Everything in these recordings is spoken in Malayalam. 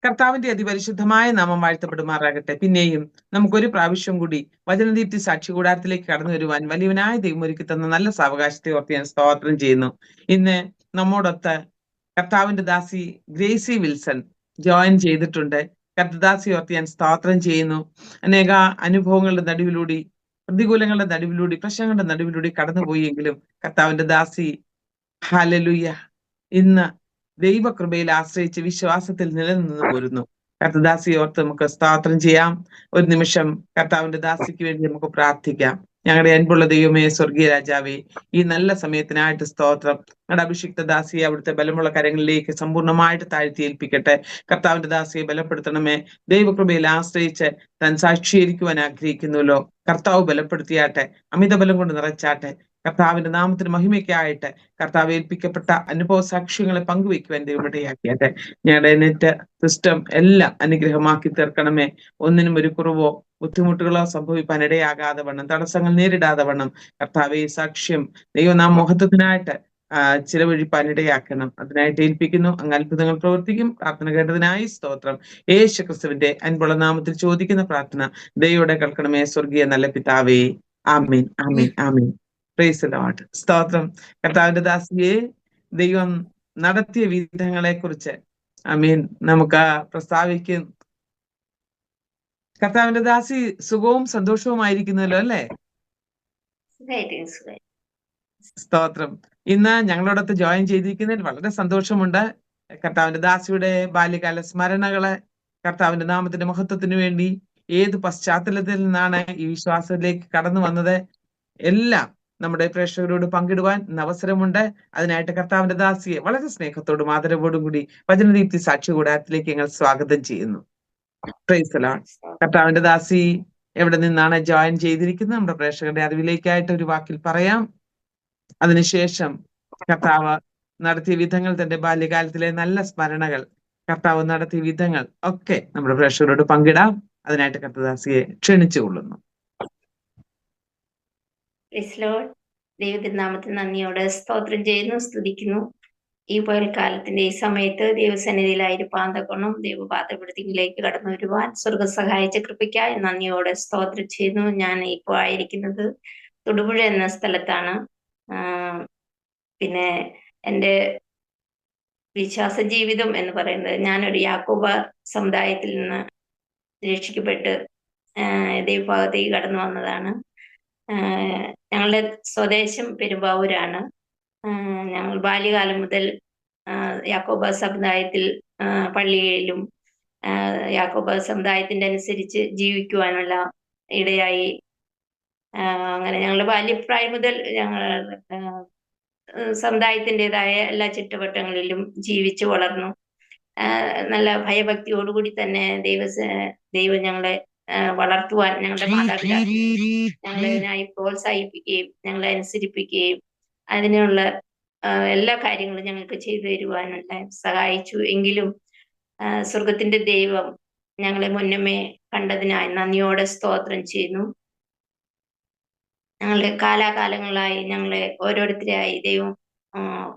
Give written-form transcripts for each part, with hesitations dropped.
കർത്താവിന്റെ അതിപരിശുദ്ധമായ നാമം വാഴ്ത്തപ്പെടുമാറാകട്ടെ. പിന്നെയും നമുക്കൊരു പ്രാവശ്യം കൂടി വചനദീപ്തി സാക്ഷി കൂടാരത്തിലേക്ക് കടന്നു വരുവാൻ വലിയവനായ ദൈവം ഒരുക്കി തന്ന നല്ല സാവകാശത്തെ ഓർത്ത് ഞാൻ സ്തോത്രം ചെയ്യുന്നു. ഇന്ന് നമ്മോടൊത്ത് കർത്താവിന്റെ ദാസി ഗ്രേസി വിൽസൺ ജോയിൻ ചെയ്തിട്ടുണ്ട്. കർത്തദാസി ഓർത്ത് ഞാൻ സ്തോത്രം ചെയ്യുന്നു. അനേക അനുഭവങ്ങളുടെ നടുവിലൂടെ, പ്രതികൂലങ്ങളുടെ നടുവിലൂടെ, പ്രശ്നങ്ങളുടെ നടുവിലൂടെ കടന്നുപോയെങ്കിലും കർത്താവിന്റെ ദാസി ഹല്ലേലൂയ ഇന്ന് ദൈവകൃപയിൽ ആശ്രയിച്ച് വിശ്വാസത്തിൽ നിലനിന്ന് പോരുന്നു. കർത്തദാസിയെ ഓർത്ത് നമുക്ക് സ്തോത്രം ചെയ്യാം. ഒരു നിമിഷം കർത്താവിന്റെ ദാസിക്ക് വേണ്ടി നമുക്ക് പ്രാർത്ഥിക്കാം. ഞങ്ങളുടെ അൻപുള്ള ദൈവമേ, സ്വർഗീയ രാജാവേ, ഈ നല്ല സമയത്തിനായിട്ട് സ്തോത്രം. ഞങ്ങളുടെ അഭിഷിക്ത ദാസിയെ അവിടുത്തെ ബലമുള്ള കരങ്ങളിലേക്ക് സമ്പൂർണ്ണമായിട്ട് താഴ്ത്തി ഏൽപ്പിക്കട്ടെ. കർത്താവിന്റെ ദാസിയെ ബലപ്പെടുത്തണമേ. ദൈവകൃപയിൽ ആശ്രയിച്ച് താൻ സാക്ഷീകരിക്കുവാൻ ആഗ്രഹിക്കുന്നുവല്ലോ. കർത്താവ് ബലപ്പെടുത്തിയാട്ടെ, അമിത ബലം കൊണ്ട് നിറച്ചാട്ടെ. കർത്താവിന്റെ നാമത്തിന് മഹിമയ്ക്കായിട്ട് കർത്താവ് ഏൽപ്പിക്കപ്പെട്ട അനുഭവ സാക്ഷ്യങ്ങളെ പങ്കുവെക്കുവാൻ ദൈവമിടയാക്കിയാട്ടെ. ഞങ്ങളുടെ നെറ്റ് സിസ്റ്റം എല്ലാം അനുഗ്രഹമാക്കി തീർക്കണമേ. ഒന്നിനും ഒരു കുറവോ ബുദ്ധിമുട്ടുകളോ സംഭവിക്കാൻ ഇടയാകാതെ വണ്ണം, തടസ്സങ്ങൾ നേരിടാതെ വണ്ണം കർത്താവെ സാക്ഷ്യം ദൈവനാം മഹത്വത്തിനായിട്ട് ചിലവഴിപ്പാൻ ഇടയാക്കണം. അതിനായിട്ട് ഏൽപ്പിക്കുന്നു. അങ്ങ് അത്ഭുതങ്ങൾ പ്രവർത്തിക്കും. പ്രാർത്ഥന കേട്ടതിനായി സ്തോത്രം. യേശു ക്രിസ്തുവിന്റെ അൻപുള്ള നാമത്തിൽ ചോദിക്കുന്ന പ്രാർത്ഥന ദൈവയുടെ കേൾക്കണമേ. സ്വർഗീയ നല്ല പിതാവേ, ആമീൻ, ആമീൻ, ആമീൻ. Praise the lord. സ്തോത്രം. കർത്താവിന്റെ ദാസിയെ ദൈവം നടത്തിയ വിധങ്ങളെ കുറിച്ച് ആമീൻ നമുക്ക് പ്രസ്താവിക്കും. കർത്താവിന്റെ ദാസി സുഖവും സന്തോഷവുമായിരിക്കുന്നല്ലോ അല്ലേ? സ്തോത്രം. ഇന്ന് ഞങ്ങളോടൊത്ത് ജോയിൻ ചെയ്തിരിക്കുന്നതിൽ വളരെ സന്തോഷമുണ്ട്. കർത്താവിന്റെ ദാസിയുടെ ബാല്യകാല സ്മരണകള് കർത്താവിന്റെ നാമത്തിന്റെ മഹത്വത്തിന് വേണ്ടി ഏത് പശ്ചാത്തലത്തിൽ നിന്നാണ് ഈ വിശ്വാസത്തിലേക്ക് കടന്നു വന്നത് എല്ലാം നമ്മുടെ പ്രേക്ഷകരോട് പങ്കിടുവാൻ അവസരമുണ്ട്. അതിനായിട്ട് കർത്താവിന്റെ ദാസിയെ വളരെ സ്നേഹത്തോടും ആദരവോടും കൂടി വചനദീപ്തി സാക്ഷി കൂടാരത്തിലേക്ക് ഞങ്ങൾ സ്വാഗതം ചെയ്യുന്നു. Price the Lord. കർത്താവിന്റെ ദാസി എവിടെ നിന്നാണ് ജോയിൻ ചെയ്തിരിക്കുന്നത് നമ്മുടെ പ്രേക്ഷകരുടെ അറിവിലേക്കായിട്ട് ഒരു വാക്കിൽ പറയാം. അതിനുശേഷം കർത്താവ് നടത്തിയ വിധങ്ങൾ, തന്റെ ബാല്യകാലത്തിലെ നല്ല സ്മരണകൾ, കർത്താവ് നടത്തിയ വിധങ്ങൾ ഒക്കെ നമ്മുടെ പ്രേക്ഷകരോട് പങ്കിടാം. അതിനായിട്ട് കർത്തദാസിയെ ക്ഷണിച്ചു കൊള്ളുന്നു. ദൈവത്തിന്റെ നാമത്തിൽ നന്ദിയോടെ സ്തോത്രം ചെയ്യുന്നു, സ്തുതിക്കുന്നു. ഈ പകൽക്കാലത്തിന്റെ ഈ സമയത്ത് ദൈവസന്നിധിയിലായിരിക്കാൻ തക്കണം ദൈവപാദപ്പെടുത്തിലേക്ക് കടന്നു വരുവാൻ സ്വർഗം സഹായിച്ച കൃപയ്ക്കായി നന്ദിയോടെ സ്തോത്രം ചെയ്യുന്നു. ഞാൻ ഇപ്പോൾ ആയിരിക്കുന്നത് തൊടുപുഴ എന്ന സ്ഥലത്താണ്. പിന്നെ എൻ്റെ വിശ്വാസ ജീവിതം എന്ന് പറയുന്നത്, ഞാനൊരു യാക്കോബ സമുദായത്തിൽ നിന്ന് രക്ഷിക്കപ്പെട്ട് ദൈവഭാഗത്തേക്ക് കടന്നു വന്നതാണ്. ഞങ്ങളുടെ സ്വദേശം പെരുമ്പാവൂരാണ്. ഞങ്ങൾ ബാല്യകാലം മുതൽ യാക്കോബ സമുദായത്തിൽ പള്ളിയിലും യാക്കോബ സമുദായത്തിന്റെ അനുസരിച്ച് ജീവിക്കുവാനുള്ള ഇടയായി. അങ്ങനെ ഞങ്ങളുടെ ബാല്യപ്രായം മുതൽ ഞങ്ങൾ സമുദായത്തിൻ്റെതായ എല്ലാ ചുറ്റുവട്ടങ്ങളിലും ജീവിച്ചു വളർന്നു. നല്ല ഭയഭക്തിയോടുകൂടി തന്നെ ദൈവം ഞങ്ങളെ വളർത്തുവാൻ ഞങ്ങളുടെ മാതാപിതാക്കൾ ഞങ്ങളെ അതിനായി പ്രോത്സാഹിപ്പിക്കുകയും ഞങ്ങളെ അനുസരിപ്പിക്കുകയും അതിനുള്ള എല്ലാ കാര്യങ്ങളും ഞങ്ങൾക്ക് ചെയ്തു തരുവാനുള്ള സഹായിച്ചു. എങ്കിലും സ്വർഗത്തിന്റെ ദൈവം ഞങ്ങളെ മുന്നമേ കണ്ടതിനായി നന്ദിയോടെ സ്തോത്രം ചെയ്യുന്നു. ഞങ്ങളുടെ കാലാകാലങ്ങളായി ഞങ്ങളെ ഓരോരുത്തരായി ദൈവം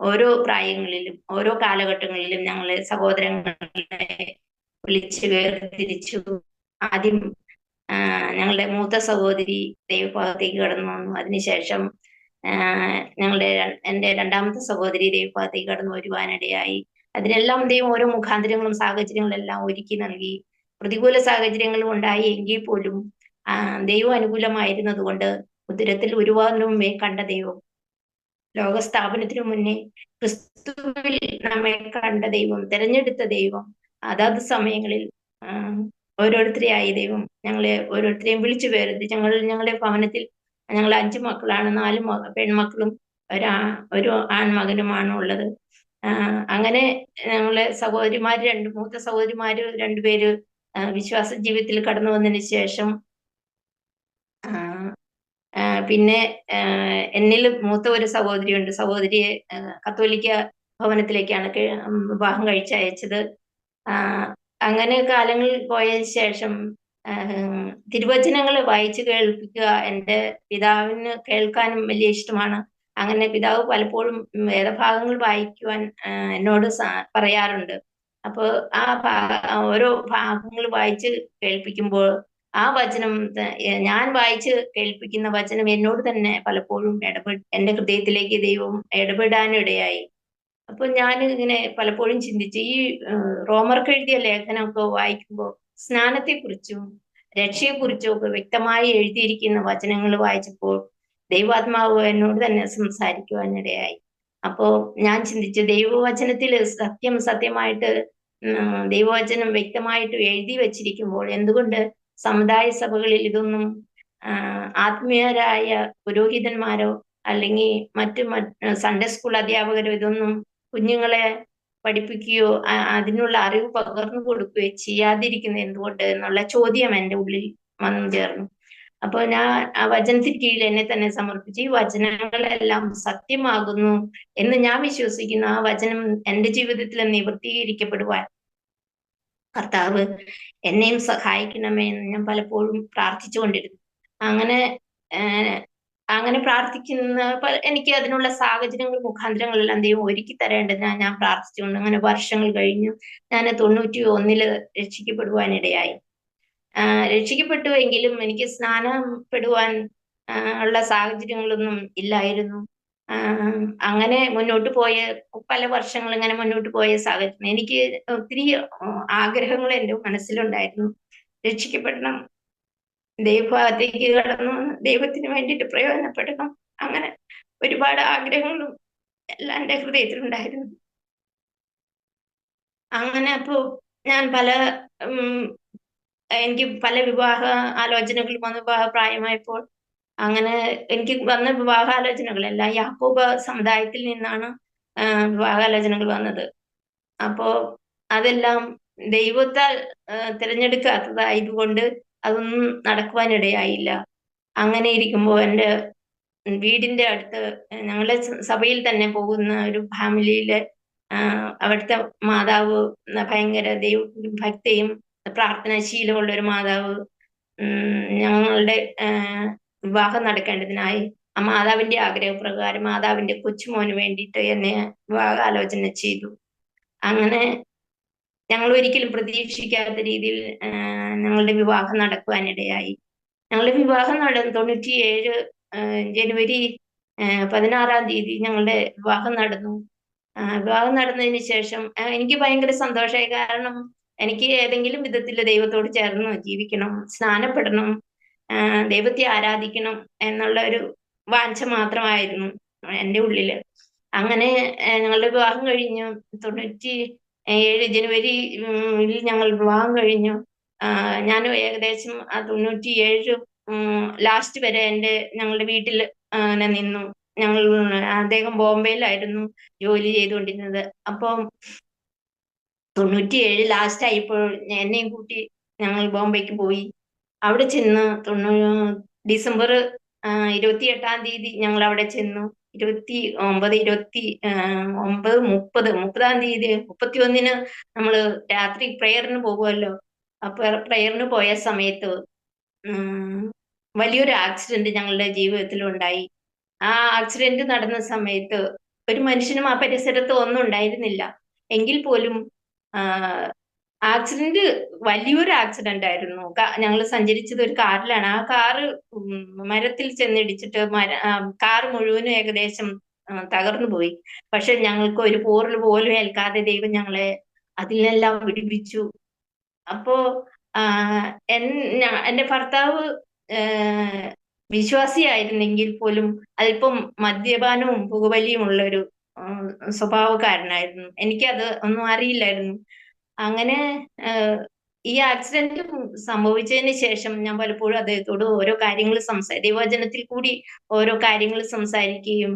ഓരോ പ്രായങ്ങളിലും ഓരോ കാലഘട്ടങ്ങളിലും ഞങ്ങളെ സഹോദരങ്ങളെ വിളിച്ച് വേർതിരിച്ചു. ആദ്യം ഞങ്ങളുടെ മൂത്ത സഹോദരി ദൈവഭാഗത്തേക്ക് കടന്നു വന്നു. അതിനുശേഷം എൻ്റെ രണ്ടാമത്തെ സഹോദരി ദൈവഭാഗത്തേക്ക് കടന്നു വരുവാനിടയായി. അതിനെല്ലാം ദൈവം ഓരോ മുഖാന്തരങ്ങളും സാഹചര്യങ്ങളും എല്ലാം ഒരുക്കി നൽകി. പ്രതികൂല സാഹചര്യങ്ങളും ഉണ്ടായി എങ്കിൽ പോലും ദൈവം അനുകൂലമായിരുന്നത് കൊണ്ട് ഉദരത്തിൽ ഒരുപാട് മുമ്പേ കണ്ട ദൈവം, ലോകസ്ഥാപനത്തിനു മുന്നേ ക്രിസ്തുവിൽ നമ്മെ കണ്ട ദൈവം, തെരഞ്ഞെടുത്ത ദൈവം അതാത് സമയങ്ങളിൽ ഓരോരുത്തരെയായി ദൈവം ഞങ്ങളെ ഓരോരുത്തരെയും വിളിച്ചു വേർതിരിച്ച് ഞങ്ങളുടെ ഭവനത്തിൽ ഞങ്ങൾ 5 മക്കളാണ്. 4 പെൺമക്കളും ഒരു ആൺമകനുമാണ് ഉള്ളത്. അങ്ങനെ ഞങ്ങളെ സഹോദരിമാര് മൂത്ത സഹോദരിമാര് 2 പേര് വിശ്വാസ ജീവിതത്തിൽ കടന്നു വന്നതിന് ശേഷം പിന്നെ എന്നിൽ മൂത്ത ഒരു സഹോദരിയുണ്ട്. സഹോദരിയെ കത്തോലിക്ക ഭവനത്തിലേക്കാണ് വിവാഹം കഴിച്ചയച്ചത്. അങ്ങനെ കാലങ്ങളിൽ പോയതിനു ശേഷം തിരുവചനങ്ങൾ വായിച്ചു കേൾപ്പിക്കുക എൻ്റെ പിതാവിന് കേൾക്കാനും വലിയ ഇഷ്ടമാണ്. അങ്ങനെ പിതാവ് പലപ്പോഴും വേദഭാഗങ്ങൾ വായിക്കുവാൻ എന്നോട് പറയാറുണ്ട്. അപ്പൊ ഓരോ ഭാഗങ്ങൾ വായിച്ച് കേൾപ്പിക്കുമ്പോൾ ആ വചനം ഞാൻ വായിച്ച് കേൾപ്പിക്കുന്ന വചനം എന്നോട് തന്നെ പലപ്പോഴും എന്റെ ഹൃദയത്തിലേക്ക് ദൈവം ഇടപെടാനിടയായി. അപ്പൊ ഞാൻ ഇങ്ങനെ പലപ്പോഴും ചിന്തിച്ചു, ഈ റോമർക്ക് എഴുതിയ ലേഖനമൊക്കെ വായിക്കുമ്പോൾ സ്നാനത്തെക്കുറിച്ചും രക്ഷയെക്കുറിച്ചും ഒക്കെ വ്യക്തമായി എഴുതിയിരിക്കുന്ന വചനങ്ങൾ വായിച്ചപ്പോൾ ദൈവാത്മാവ് എന്നോട് തന്നെ സംസാരിക്കുവാനിടയായി. അപ്പോ ഞാൻ ചിന്തിച്ചു, ദൈവവചനത്തിൽ സത്യമായിട്ട് ദൈവവചനം വ്യക്തമായിട്ട് എഴുതി വച്ചിരിക്കുമ്പോൾ എന്തുകൊണ്ട് സമുദായ സഭകളിൽ ഇതൊന്നും ആത്മീയരായ പുരോഹിതന്മാരോ അല്ലെങ്കിൽ മറ്റു സൺഡേ സ്കൂൾ അധ്യാപകരോ ഇതൊന്നും കുഞ്ഞുങ്ങളെ പഠിപ്പിക്കുകയോ അതിനുള്ള അറിവ് പകർന്നു കൊടുക്കുകയോ ചെയ്യാതിരിക്കുന്നത് എന്തുകൊണ്ട് എന്നുള്ള ചോദ്യം എൻ്റെ ഉള്ളിൽ വന്നു ചേർന്നു. അപ്പൊ ഞാൻ ആ വചനത്തിന് കീഴിൽ എന്നെ തന്നെ സമർപ്പിച്ച്, ഈ വചനങ്ങളെല്ലാം സത്യമാകുന്നു എന്ന് ഞാൻ വിശ്വസിക്കുന്നു. ആ വചനം എൻ്റെ ജീവിതത്തിൽ നിവർത്തീകരിക്കപ്പെടുവാൻ കർത്താവ് എന്നെയും സഹായിക്കണമേ എന്ന് ഞാൻ പലപ്പോഴും പ്രാർത്ഥിച്ചുകൊണ്ടിരുന്നു. അങ്ങനെ അങ്ങനെ പ്രാർത്ഥിക്കുന്ന എനിക്ക് അതിനുള്ള സാഹചര്യങ്ങൾ മുഖാന്തരങ്ങളെല്ലാം ദൈവം ഒരുക്കി തരേണ്ടതിനാ ഞാൻ പ്രാർത്ഥിച്ചുകൊണ്ട് അങ്ങനെ വർഷങ്ങൾ കഴിഞ്ഞു. ഞാൻ 91 രക്ഷിക്കപ്പെടുവാനിടയായി. രക്ഷിക്കപ്പെട്ടു എങ്കിലും എനിക്ക് സ്നാനപ്പെടുവാൻ ഉള്ള സാഹചര്യങ്ങളൊന്നും ഇല്ലായിരുന്നു. അങ്ങനെ മുന്നോട്ട് പോയ പല വർഷങ്ങൾ ഇങ്ങനെ മുന്നോട്ട് പോയ സാഹചര്യം എനിക്ക് ഒത്തിരി ആഗ്രഹങ്ങൾ എൻ്റെ മനസ്സിലുണ്ടായിരുന്നു. രക്ഷിക്കപ്പെടണം, ദൈവഭാഗത്തേക്ക് കടന്നു ദൈവത്തിന് വേണ്ടിയിട്ട് പ്രയോജനപ്പെടണം, അങ്ങനെ ഒരുപാട് ആഗ്രഹങ്ങളും എല്ലാം എൻ്റെ ഹൃദയത്തിലുണ്ടായിരുന്നു. അങ്ങനെ അപ്പോ ഞാൻ എനിക്ക് പല വിവാഹ ആലോചനകൾ വന്ന് പ്രായമായപ്പോൾ അങ്ങനെ എനിക്ക് വന്ന വിവാഹാലോചനകളെല്ലാം യാക്കോബ സമുദായത്തിൽ നിന്നാണ് വിവാഹാലോചനകൾ വന്നത്. അപ്പോ അതെല്ലാം ദൈവത്താൽ തിരഞ്ഞെടുക്കാത്തതായതുകൊണ്ട് അതൊന്നും നടക്കുവാനിടയായില്ല. അങ്ങനെ ഇരിക്കുമ്പോൾ എൻ്റെ വീടിന്റെ അടുത്ത് ഞങ്ങളുടെ സഭയിൽ തന്നെ പോകുന്ന ഒരു ഫാമിലിയിലെ അവിടുത്തെ മാതാവ് ഭയങ്കര ഭക്തിയും പ്രാർത്ഥനാശീലമുള്ള ഒരു മാതാവ് ഞങ്ങളുടെ വിവാഹം നടക്കേണ്ടതിനായി ആ മാതാവിന്റെ ആഗ്രഹപ്രകാരം മാതാവിന്റെ കൊച്ചുമോന് വേണ്ടിയിട്ട് എന്നെ വിവാഹാലോചന ചെയ്തു. അങ്ങനെ ഞങ്ങൾ ഒരിക്കലും പ്രതീക്ഷിക്കാത്ത രീതിയിൽ ഞങ്ങളുടെ വിവാഹം നടക്കുവാനിടയായി. ഞങ്ങളുടെ വിവാഹം 97 ജനുവരി 16-ാം തീയതി ഞങ്ങളുടെ വിവാഹം നടന്നു. വിവാഹം നടന്നതിന് ശേഷം എനിക്ക് ഭയങ്കര സന്തോഷമായി. കാരണം എനിക്ക് ഏതെങ്കിലും വിധത്തിൽ ദൈവത്തോട് ചേർന്ന് ജീവിക്കണം, സ്നാനപ്പെടണം, ദൈവത്തെ ആരാധിക്കണം എന്നുള്ള ഒരു വാഞ്ച മാത്രമായിരുന്നു എൻ്റെ ഉള്ളില്. അങ്ങനെ ഞങ്ങളുടെ വിവാഹം കഴിഞ്ഞു. 97 ജനുവരിയിൽ ഞങ്ങൾ വിവാഹം കഴിഞ്ഞു. ഞാൻ ഏകദേശം 97 ലാസ്റ്റ് വരെ ഞങ്ങളുടെ വീട്ടിൽ നിന്നു. അദ്ദേഹം ബോംബെയിലായിരുന്നു ജോലി ചെയ്തുകൊണ്ടിരുന്നത്. അപ്പം 97 ലാസ്റ്റ് ആയപ്പോൾ എന്നെയും കൂട്ടി ഞങ്ങൾ ബോംബെക്ക് പോയി. അവിടെ ചെന്ന് ഡിസംബർ 28-ാം തീയതി ഞങ്ങൾ അവിടെ ചെന്നു. 30-ാം തീയതി 31-ന് നമ്മള് രാത്രി പ്രേയറിന് പോകുമല്ലോ. അപ്പൊ പ്രേയറിന് പോയ സമയത്ത് വലിയൊരു ആക്സിഡന്റ് ഞങ്ങളുടെ ജീവിതത്തിൽ ഉണ്ടായി. ആ ആക്സിഡന്റ് നടന്ന സമയത്ത് ഒരു മനുഷ്യനും ആ പരിസരത്ത് ഒന്നും ഉണ്ടായിരുന്നില്ല. എങ്കിൽ പോലും ആക്സിഡന്റ് വലിയൊരു ആക്സിഡന്റ് ആയിരുന്നു. ഞങ്ങൾ സഞ്ചരിച്ചത് ഒരു കാറിലാണ്. ആ കാറ് മരത്തിൽ ചെന്നിടിച്ചിട്ട് കാർ മുഴുവനും ഏകദേശം തകർന്നു പോയി. പക്ഷെ ഞങ്ങൾക്ക് ഒരു പോറൽ പോലും ഏൽക്കാതെ ദൈവം ഞങ്ങളെ അതിൽ നിന്നെല്ലാം വിടിവിച്ചു. അപ്പോ എന്റെ ഭർത്താവ് വിശ്വാസിയായിരുന്നെങ്കിൽ പോലും അല്പം മദ്യപാനവും പുകവലിയും ഉള്ള ഒരു സ്വഭാവക്കാരനായിരുന്നു. എനിക്കത് ഒന്നും അറിയില്ലായിരുന്നു. അങ്ങനെ ഈ ആക്സിഡന്റ് സംഭവിച്ചതിന് ശേഷം ഞാൻ പലപ്പോഴും അദ്ദേഹത്തോട് ഓരോ കാര്യങ്ങൾ ദൈവവചനത്തിൽ കൂടി ഓരോ കാര്യങ്ങൾ സംസാരിക്കുകയും